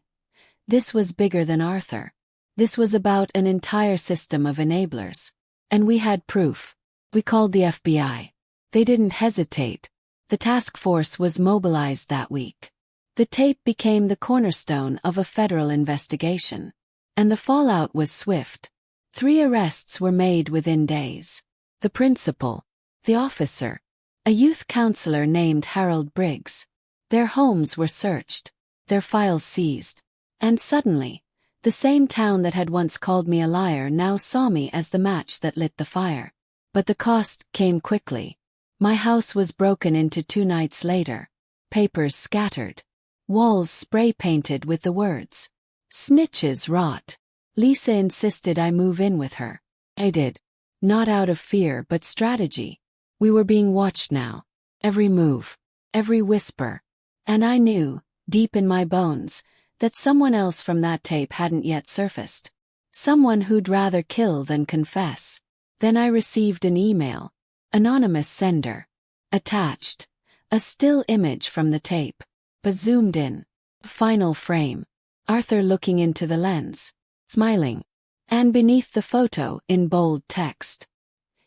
This was bigger than Arthur. This was about an entire system of enablers. And we had proof. We called the FBI. They didn't hesitate. The task force was mobilized that week. The tape became the cornerstone of a federal investigation. And the fallout was swift. 3 arrests were made within days. The principal, the officer, a youth counselor named Harold Briggs. Their homes were searched, their files seized. And suddenly, the same town that had once called me a liar now saw me as the match that lit the fire. But the cost came quickly. My house was broken into 2 nights later. Papers scattered. Walls spray-painted with the words, "Snitches rot." Lisa insisted I move in with her. I did. Not out of fear but strategy. We were being watched now. Every move. Every whisper. And I knew, deep in my bones, that someone else from that tape hadn't yet surfaced. Someone who'd rather kill than confess. Then I received an email. Anonymous sender. Attached. A still image from the tape. But zoomed in. Final frame. Arthur looking into the lens. Smiling. And beneath the photo, in bold text.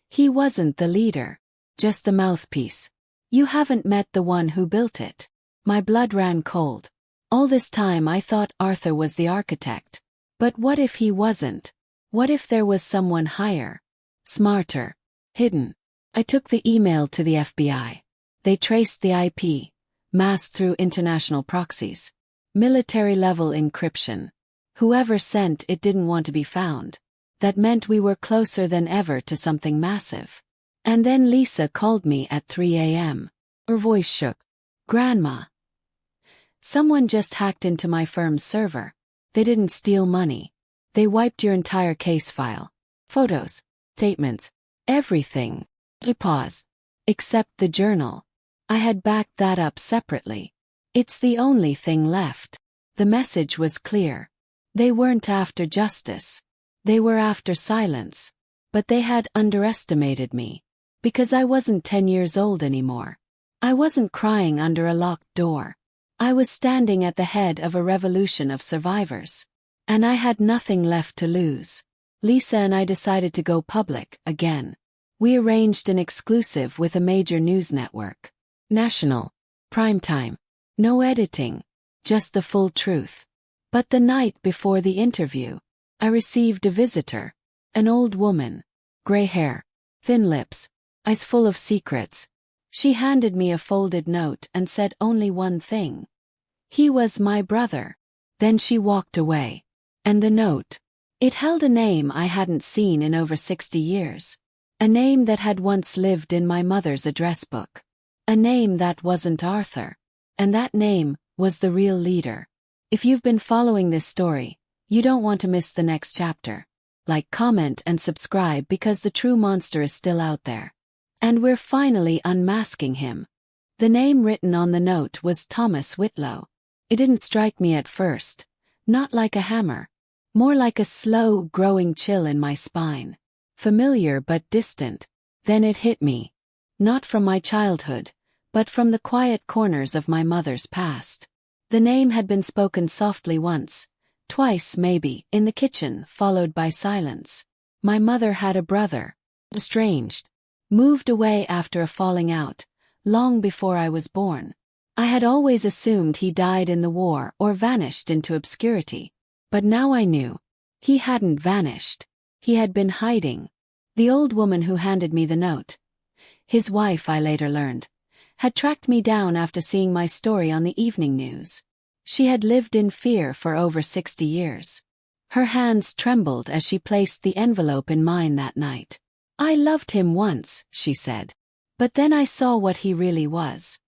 He wasn't the leader. Just the mouthpiece. You haven't met the one who built it. My blood ran cold. All this time I thought Arthur was the architect. But what if he wasn't? What if there was someone higher? Smarter. Hidden. I took the email to the FBI. They traced the IP. Masked through international proxies. Military-level encryption. Whoever sent it didn't want to be found. That meant we were closer than ever to something massive. And then Lisa called me at 3 a.m. Her voice shook. Grandma. Someone just hacked into my firm's server. They didn't steal money. They wiped your entire case file. Photos. Statements. Everything. I pause. Except the journal. I had backed that up separately. It's the only thing left. The message was clear. They weren't after justice. They were after silence. But they had underestimated me. Because I wasn't 10 years old anymore. I wasn't crying under a locked door. I was standing at the head of a revolution of survivors. And I had nothing left to lose. Lisa and I decided to go public again. We arranged an exclusive with a major news network. National. Primetime. No editing. Just the full truth. But the night before the interview, I received a visitor. An old woman. Gray hair. Thin lips. Eyes full of secrets. She handed me a folded note and said only one thing. He was my brother. Then she walked away. And the note. It held a name I hadn't seen in over 60 years. A name that had once lived in my mother's address book. A name that wasn't Arthur. And that name was the real leader. If you've been following this story, you don't want to miss the next chapter. Like, comment, and subscribe because the true monster is still out there. And we're finally unmasking him. The name written on the note was Thomas Whitlow. It didn't strike me at first. Not like a hammer. More like a slow, growing chill in my spine. Familiar but distant. Then it hit me. Not from my childhood, but from the quiet corners of my mother's past. The name had been spoken softly once, twice maybe, in the kitchen, followed by silence. My mother had a brother. Estranged. Moved away after a falling out, long before I was born. I had always assumed he died in the war or vanished into obscurity. But now I knew. He hadn't vanished. He had been hiding. The old woman who handed me the note, his wife I later learned, had tracked me down after seeing my story on the evening news. She had lived in fear for over 60 years. Her hands trembled as she placed the envelope in mine that night. I loved him once, she said. But then I saw what he really was.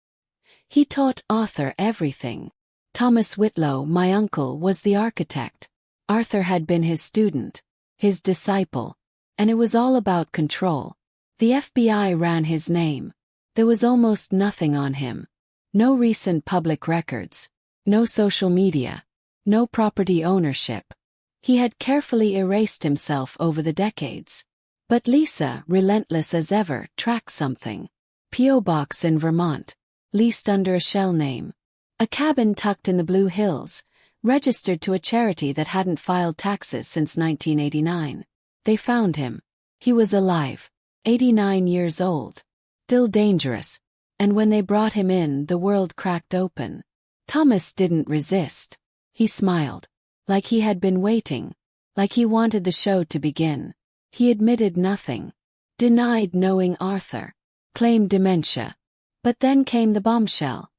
He taught Arthur everything. Thomas Whitlow, my uncle, was the architect. Arthur had been his student, his disciple. And it was all about control. The FBI ran his name. There was almost nothing on him. No recent public records. No social media. No property ownership. He had carefully erased himself over the decades. But Lisa, relentless as ever, tracked something. P.O. Box in Vermont. Leased under a shell name. A cabin tucked in the Blue Hills, registered to a charity that hadn't filed taxes since 1989. They found him. He was alive. 89 years old. Still dangerous. And when they brought him in, the world cracked open. Thomas didn't resist. He smiled. Like he had been waiting. Like he wanted the show to begin. He admitted nothing. Denied knowing Arthur. Claimed dementia. But then came the bombshell.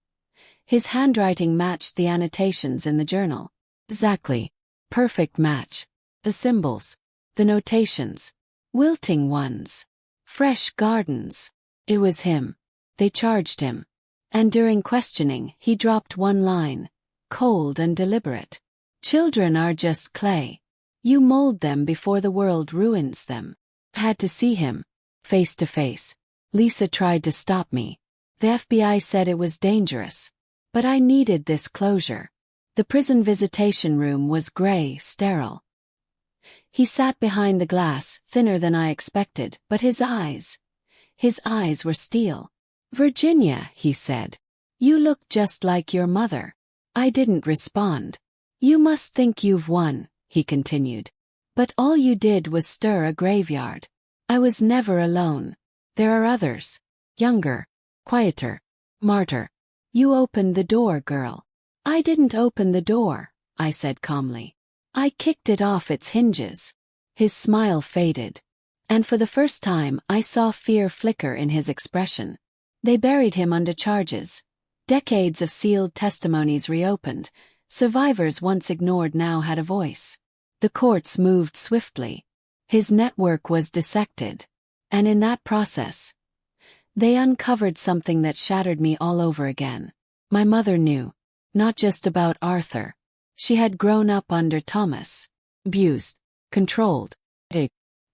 His handwriting matched the annotations in the journal. Exactly. Perfect match. The symbols. The notations. Wilting ones. Fresh gardens. It was him. They charged him. And during questioning, he dropped one line. Cold and deliberate. Children are just clay. You mold them before the world ruins them. I had to see him. Face to face. Lisa tried to stop me. The FBI said it was dangerous. But I needed this closure. The prison visitation room was gray, sterile. He sat behind the glass, thinner than I expected, but his eyes were steel. Virginia, he said. You look just like your mother. I didn't respond. You must think you've won, he continued. But all you did was stir a graveyard. I was never alone. There are others. Younger. Quieter. Martyr. You opened the door, girl. I didn't open the door, I said calmly. I kicked it off its hinges. His smile faded. And for the first time I saw fear flicker in his expression. They buried him under charges. Decades of sealed testimonies reopened. Survivors once ignored now had a voice. The courts moved swiftly. His network was dissected. And in that process, they uncovered something that shattered me all over again. My mother knew. Not just about Arthur. She had grown up under Thomas. Abused. Controlled.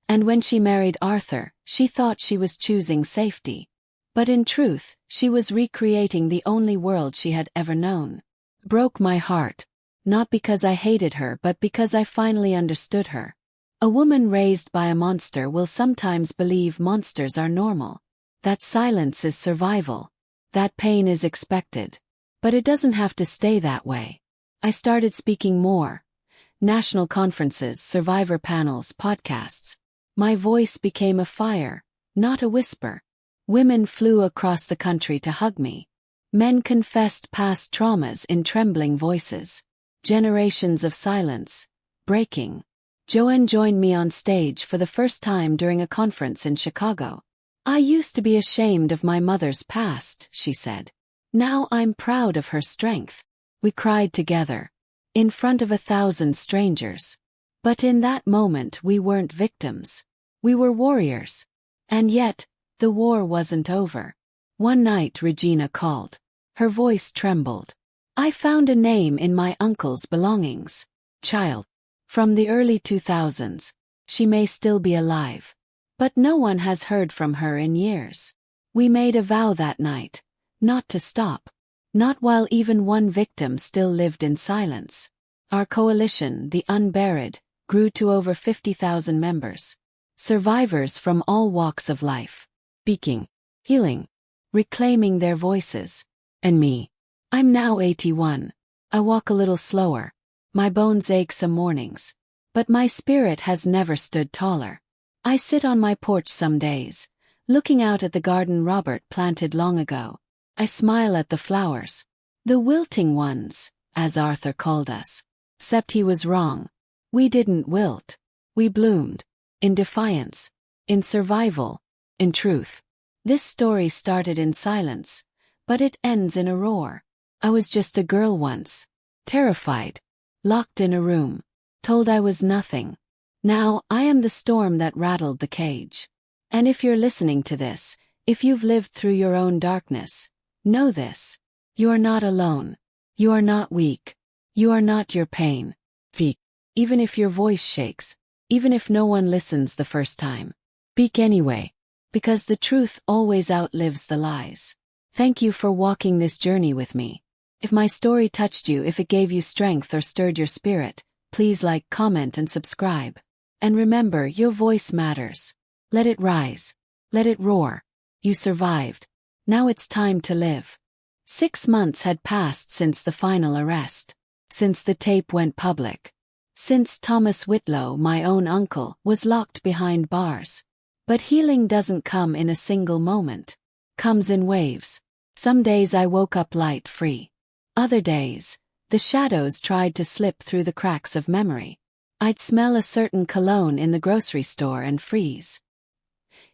And when she married Arthur, she thought she was choosing safety. But in truth, she was recreating the only world she had ever known. Broke my heart. Not because I hated her but because I finally understood her. A woman raised by a monster will sometimes believe monsters are normal. That silence is survival. That pain is expected. But it doesn't have to stay that way. I started speaking more. National conferences, survivor panels, podcasts. My voice became a fire, not a whisper. Women flew across the country to hug me. Men confessed past traumas in trembling voices. Generations of silence. Breaking. Joanne joined me on stage for the first time during a conference in Chicago. I used to be ashamed of my mother's past, she said. Now I'm proud of her strength. We cried together, in front of 1,000 strangers. But in that moment we weren't victims. We were warriors. And yet, the war wasn't over. One night Regina called. Her voice trembled. I found a name in my uncle's belongings. Child. From the early 2000s. She may still be alive. But no one has heard from her in years. We made a vow that night. Not to stop. Not while even one victim still lived in silence. Our coalition, the Unburied, grew to over 50,000 members. Survivors from all walks of life. Speaking. Healing. Reclaiming their voices. And me. I'm now 81. I walk a little slower. My bones ache some mornings. But my spirit has never stood taller. I sit on my porch some days, looking out at the garden Robert planted long ago. I smile at the flowers. The wilting ones, as Arthur called us. Except he was wrong. We didn't wilt. We bloomed. In defiance. In survival. In truth. This story started in silence, but it ends in a roar. I was just a girl once. Terrified. Locked in a room. Told I was nothing. Now, I am the storm that rattled the cage. And if you're listening to this, if you've lived through your own darkness, know this. You are not alone. You are not weak. You are not your pain. Speak. Even if your voice shakes. Even if no one listens the first time. Speak anyway. Because the truth always outlives the lies. Thank you for walking this journey with me. If my story touched you, if it gave you strength or stirred your spirit, please like, comment, and subscribe. And remember, your voice matters. Let it rise. Let it roar. You survived. Now it's time to live. 6 months had passed since the final arrest. Since the tape went public. Since Thomas Whitlow, my own uncle, was locked behind bars. But healing doesn't come in a single moment. Comes in waves. Some days I woke up light-free. Other days, the shadows tried to slip through the cracks of memory. I'd smell a certain cologne in the grocery store and freeze.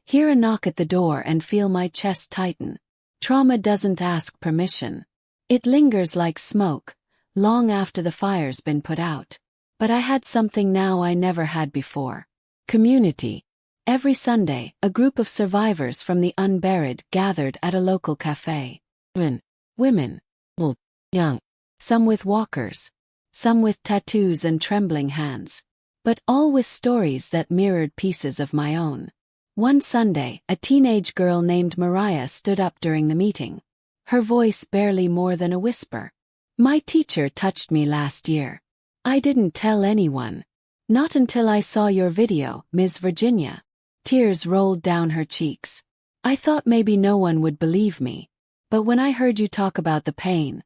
Hear a knock at the door and feel my chest tighten. Trauma doesn't ask permission. It lingers like smoke, long after the fire's been put out. But I had something now I never had before. Community. Every Sunday, a group of survivors from the Unburied gathered at a local cafe. Men, women, old, young. Some with walkers. Some with tattoos and trembling hands. But all with stories that mirrored pieces of my own. One Sunday, a teenage girl named Mariah stood up during the meeting. Her voice barely more than a whisper. My teacher touched me last year. I didn't tell anyone. Not until I saw your video, Ms. Virginia. Tears rolled down her cheeks. I thought maybe no one would believe me. But when I heard you talk about the pain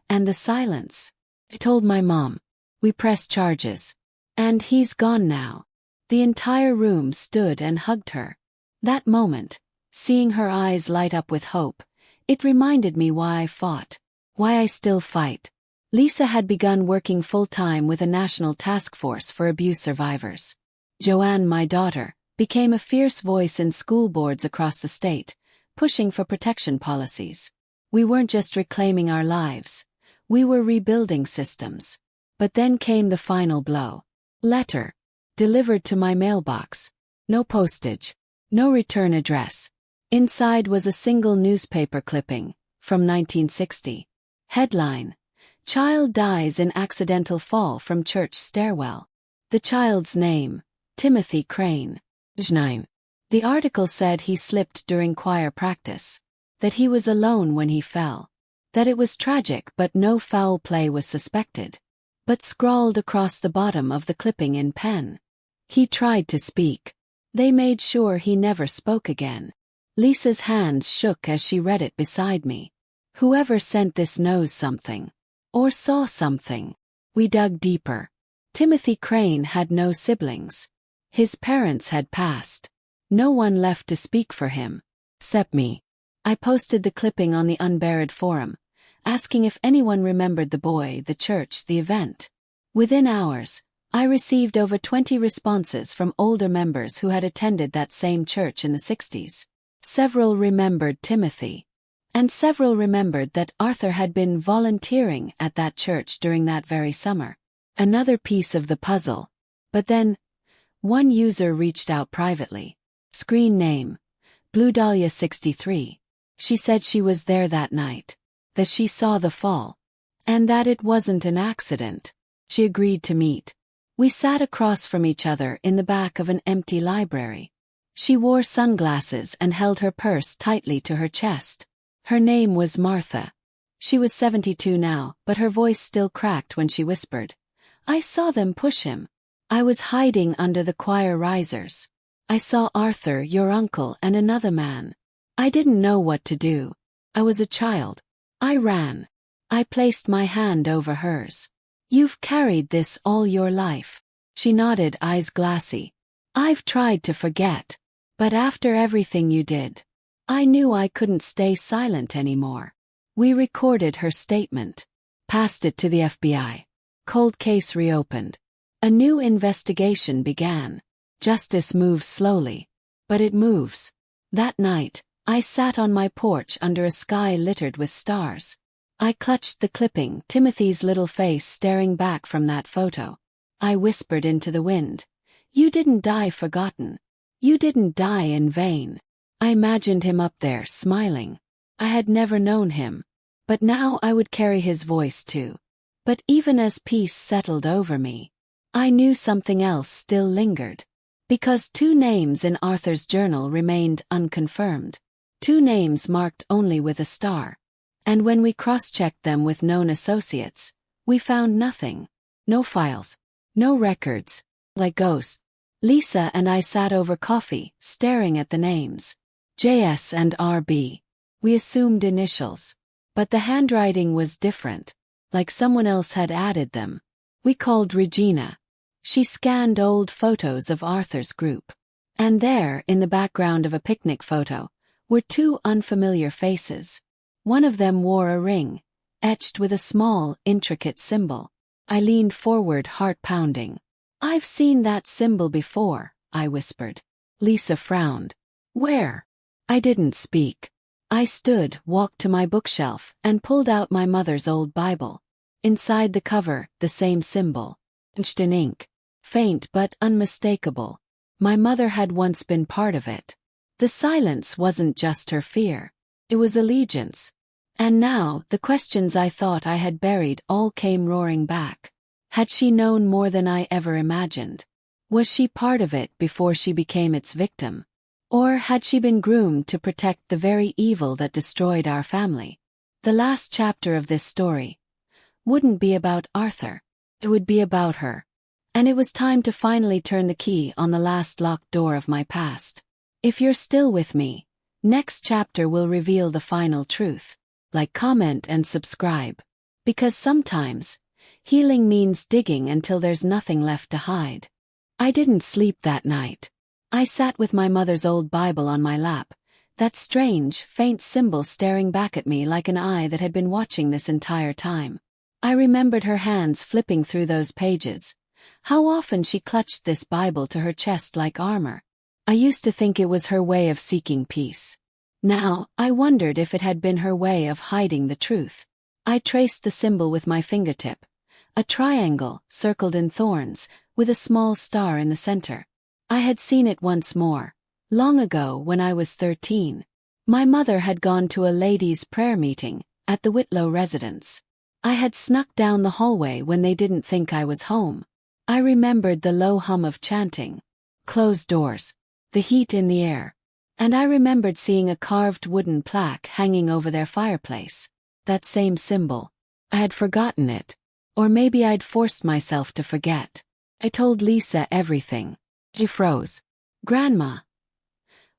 and the silence, I told my mom. We pressed charges. And he's gone now. The entire room stood and hugged her. That moment, seeing her eyes light up with hope, it reminded me why I fought. Why I still fight. Lisa had begun working full-time with a national task force for abuse survivors. Joanne, my daughter, became a fierce voice in school boards across the state, pushing for protection policies. We weren't just reclaiming our lives. We were rebuilding systems. But then came the final blow. Letter. Delivered to my mailbox. No postage. No return address. Inside was a single newspaper clipping, from 1960. Headline. Child dies in accidental fall from church stairwell. The child's name, Timothy Crane. 9. The article said he slipped during choir practice. That he was alone when he fell. That it was tragic but no foul play was suspected. But scrawled across the bottom of the clipping in pen. He tried to speak. They made sure he never spoke again. Lisa's hands shook as she read it beside me. Whoever sent this knows something. Or saw something. We dug deeper. Timothy Crane had no siblings. His parents had passed. No one left to speak for him. Except me. I posted the clipping on the Unburied forum, asking if anyone remembered the boy, the church, the event. Within hours, I received over 20 responses from older members who had attended that same church in the 60s. Several remembered Timothy. And several remembered that Arthur had been volunteering at that church during that very summer. Another piece of the puzzle. But then, one user reached out privately. Screen name, Blue Dahlia 63. She said she was there that night. That she saw the fall. And that it wasn't an accident. She agreed to meet. We sat across from each other in the back of an empty library. She wore sunglasses and held her purse tightly to her chest. Her name was Martha. She was 72 now, but her voice still cracked when she whispered, "I saw them push him. I was hiding under the choir risers. I saw Arthur, your uncle, and another man. I didn't know what to do. I was a child. I ran. I placed my hand over hers. You've carried this all your life." She nodded, eyes glassy. "I've tried to forget. But after everything you did, I knew I couldn't stay silent anymore." We recorded her statement. Passed it to the FBI. Cold case reopened. A new investigation began. Justice moves slowly. But it moves. That night, I sat on my porch under a sky littered with stars. I clutched the clipping, Timothy's little face staring back from that photo. I whispered into the wind, "You didn't die forgotten. You didn't die in vain." I imagined him up there, smiling. I had never known him. But now I would carry his voice too. But even as peace settled over me, I knew something else still lingered. Because 2 names in Arthur's journal remained unconfirmed. 2 names marked only with a star. And when we cross-checked them with known associates, we found nothing. No files. No records. Like ghosts. Lisa and I sat over coffee, staring at the names. JS and RB. We assumed initials. But the handwriting was different. Like someone else had added them. We called Regina. She scanned old photos of Arthur's group. And there, in the background of a picnic photo, were 2 unfamiliar faces. One of them wore a ring, etched with a small, intricate symbol. I leaned forward, heart pounding. "I've seen that symbol before," I whispered. Lisa frowned. "Where?" I didn't speak. I stood, walked to my bookshelf, and pulled out my mother's old Bible. Inside the cover, the same symbol. Etched in ink. Faint but unmistakable. My mother had once been part of it. The silence wasn't just her fear. It was allegiance. And now, the questions I thought I had buried all came roaring back. Had she known more than I ever imagined? Was she part of it before she became its victim? Or had she been groomed to protect the very evil that destroyed our family? The last chapter of this story wouldn't be about Arthur. It would be about her. And it was time to finally turn the key on the last locked door of my past. If you're still with me, next chapter will reveal the final truth. Like, comment, and subscribe. Because sometimes, healing means digging until there's nothing left to hide. I didn't sleep that night. I sat with my mother's old Bible on my lap, that strange, faint symbol staring back at me like an eye that had been watching this entire time. I remembered her hands flipping through those pages. How often she clutched this Bible to her chest like armor. I used to think it was her way of seeking peace. Now, I wondered if it had been her way of hiding the truth. I traced the symbol with my fingertip. A triangle, circled in thorns, with a small star in the center. I had seen it once more, long ago when I was 13. My mother had gone to a ladies' prayer meeting, at the Whitlow residence. I had snuck down the hallway when they didn't think I was home. I remembered the low hum of chanting. Closed doors. The heat in the air. And I remembered seeing a carved wooden plaque hanging over their fireplace. That same symbol. I had forgotten it. Or maybe I'd forced myself to forget. I told Lisa everything. She froze. "Grandma,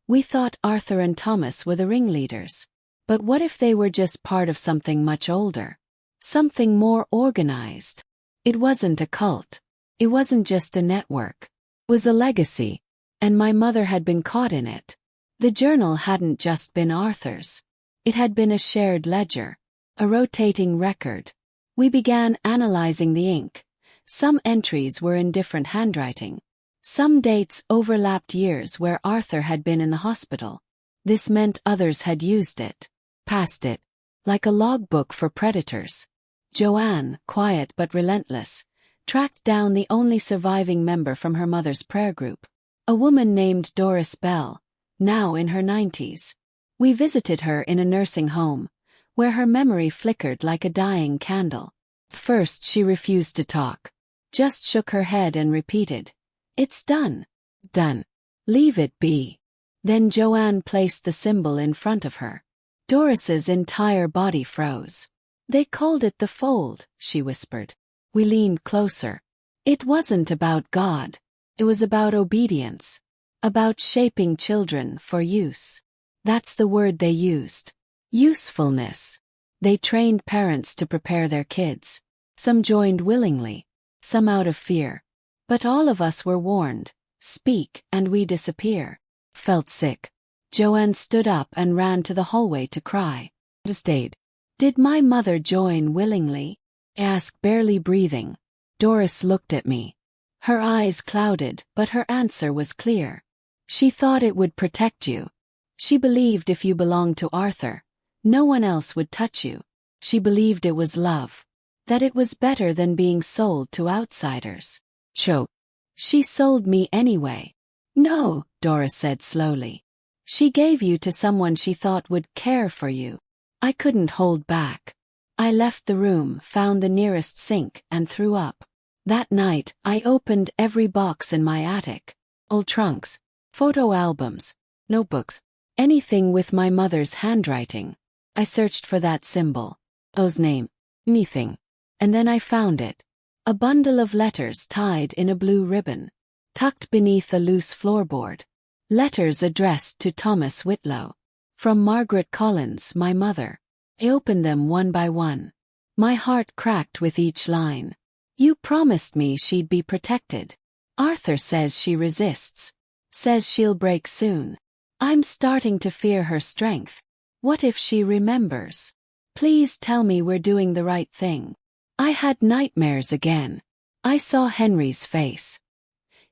we thought Arthur and Thomas were the ringleaders. But what if they were just part of something much older? Something more organized? It wasn't a cult. It wasn't just a network. It was a legacy. And my mother had been caught in it. The journal hadn't just been Arthur's. It had been a shared ledger. A rotating record. We began analyzing the ink. Some entries were in different handwriting. Some dates overlapped years where Arthur had been in the hospital. This meant others had used it, passed it, like a logbook for predators. Joanne, quiet but relentless, tracked down the only surviving member from her mother's prayer group, a woman named Doris Bell, now in her 90s. We visited her in a nursing home, where her memory flickered like a dying candle. First she refused to talk, just shook her head and repeated, "It's done. Done. Leave it be." Then Joanne placed the symbol in front of her. Doris's entire body froze. "They called it the fold," she whispered. We leaned closer. It wasn't about God. It was about obedience. About shaping children for use. That's the word they used. Usefulness. They trained parents to prepare their kids. Some joined willingly, some out of fear. But all of us were warned. Speak and we disappear. Felt sick. Joanne stood up and ran to the hallway to cry. I stayed. Did my mother join willingly? I asked, barely breathing. Doris looked at me. Her eyes clouded, but her answer was clear. She thought it would protect you. She believed if you belonged to Arthur, no one else would touch you. She believed it was love. That it was better than being sold to outsiders. Choke. She sold me anyway. No, Doris said slowly. She gave you to someone she thought would care for you. I couldn't hold back. I left the room, found the nearest sink, and threw up. That night, I opened every box in my attic. Old trunks, photo albums, notebooks, anything with my mother's handwriting. I searched for that symbol. O's name. Anything. And then I found it. A bundle of letters tied in a blue ribbon, tucked beneath a loose floorboard. Letters addressed to Thomas Whitlow. From Margaret Collins, my mother. I opened them one by one. My heart cracked with each line. You promised me she'd be protected. Arthur says she resists. Says she'll break soon. I'm starting to fear her strength. What if she remembers? Please tell me we're doing the right thing. I had nightmares again. I saw Henry's face.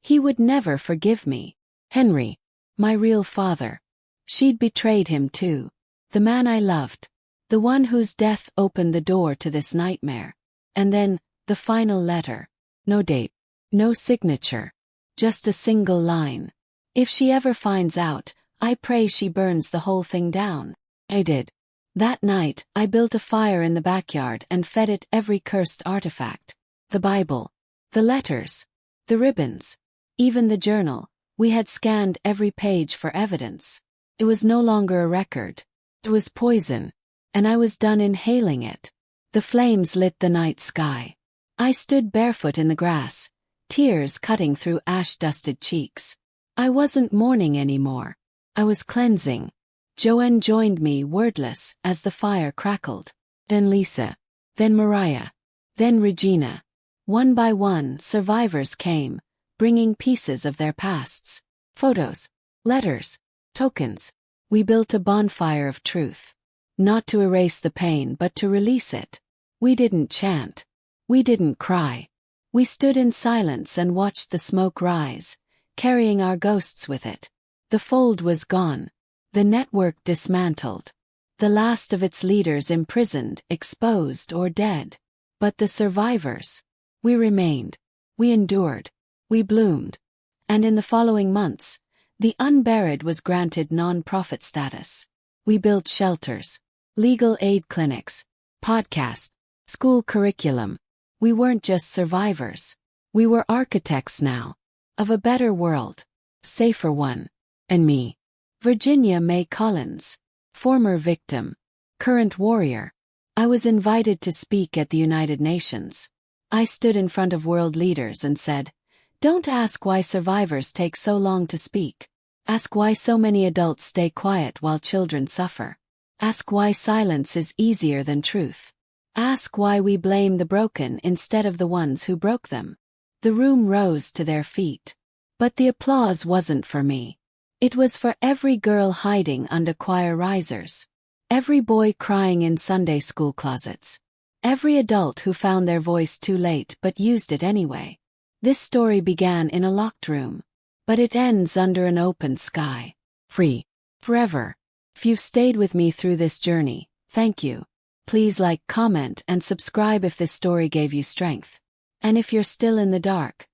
He would never forgive me. Henry. My real father. She'd betrayed him too. The man I loved. The one whose death opened the door to this nightmare. And then, the final letter. No date. No signature. Just a single line. If she ever finds out, I pray she burns the whole thing down. I did. That night, I built a fire in the backyard and fed it every cursed artifact. The Bible. The letters. The ribbons. Even the journal. We had scanned every page for evidence. It was no longer a record. It was poison. And I was done inhaling it. The flames lit the night sky. I stood barefoot in the grass, tears cutting through ash-dusted cheeks. I wasn't mourning anymore. I was cleansing. Joanne joined me, wordless, as the fire crackled. Then Lisa. Then Mariah. Then Regina. One by one, survivors came, bringing pieces of their pasts. Photos. Letters. Tokens. We built a bonfire of truth. Not to erase the pain but to release it. We didn't chant. We didn't cry. We stood in silence and watched the smoke rise, carrying our ghosts with it. The fold was gone. The network dismantled. The last of its leaders imprisoned, exposed, or dead. But the survivors. We remained. We endured. We bloomed. And in the following months, the unburied was granted non-profit status. We built shelters, legal aid clinics, podcasts, school curriculum. We weren't just survivors. We were architects now. Of a better world. Safer one. And me. Virginia May Collins. Former victim. Current warrior. I was invited to speak at the United Nations. I stood in front of world leaders and said, "Don't ask why survivors take so long to speak. Ask why so many adults stay quiet while children suffer. Ask why silence is easier than truth. Ask why we blame the broken instead of the ones who broke them." The room rose to their feet. But the applause wasn't for me. It was for every girl hiding under choir risers. Every boy crying in Sunday school closets. Every adult who found their voice too late but used it anyway. This story began in a locked room. But it ends under an open sky. Free. Forever. If you've stayed with me through this journey, thank you. Please like, comment, and subscribe if this story gave you strength. And if you're still in the dark,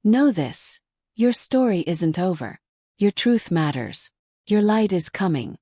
know this: your story isn't over. Your truth matters. Your light is coming.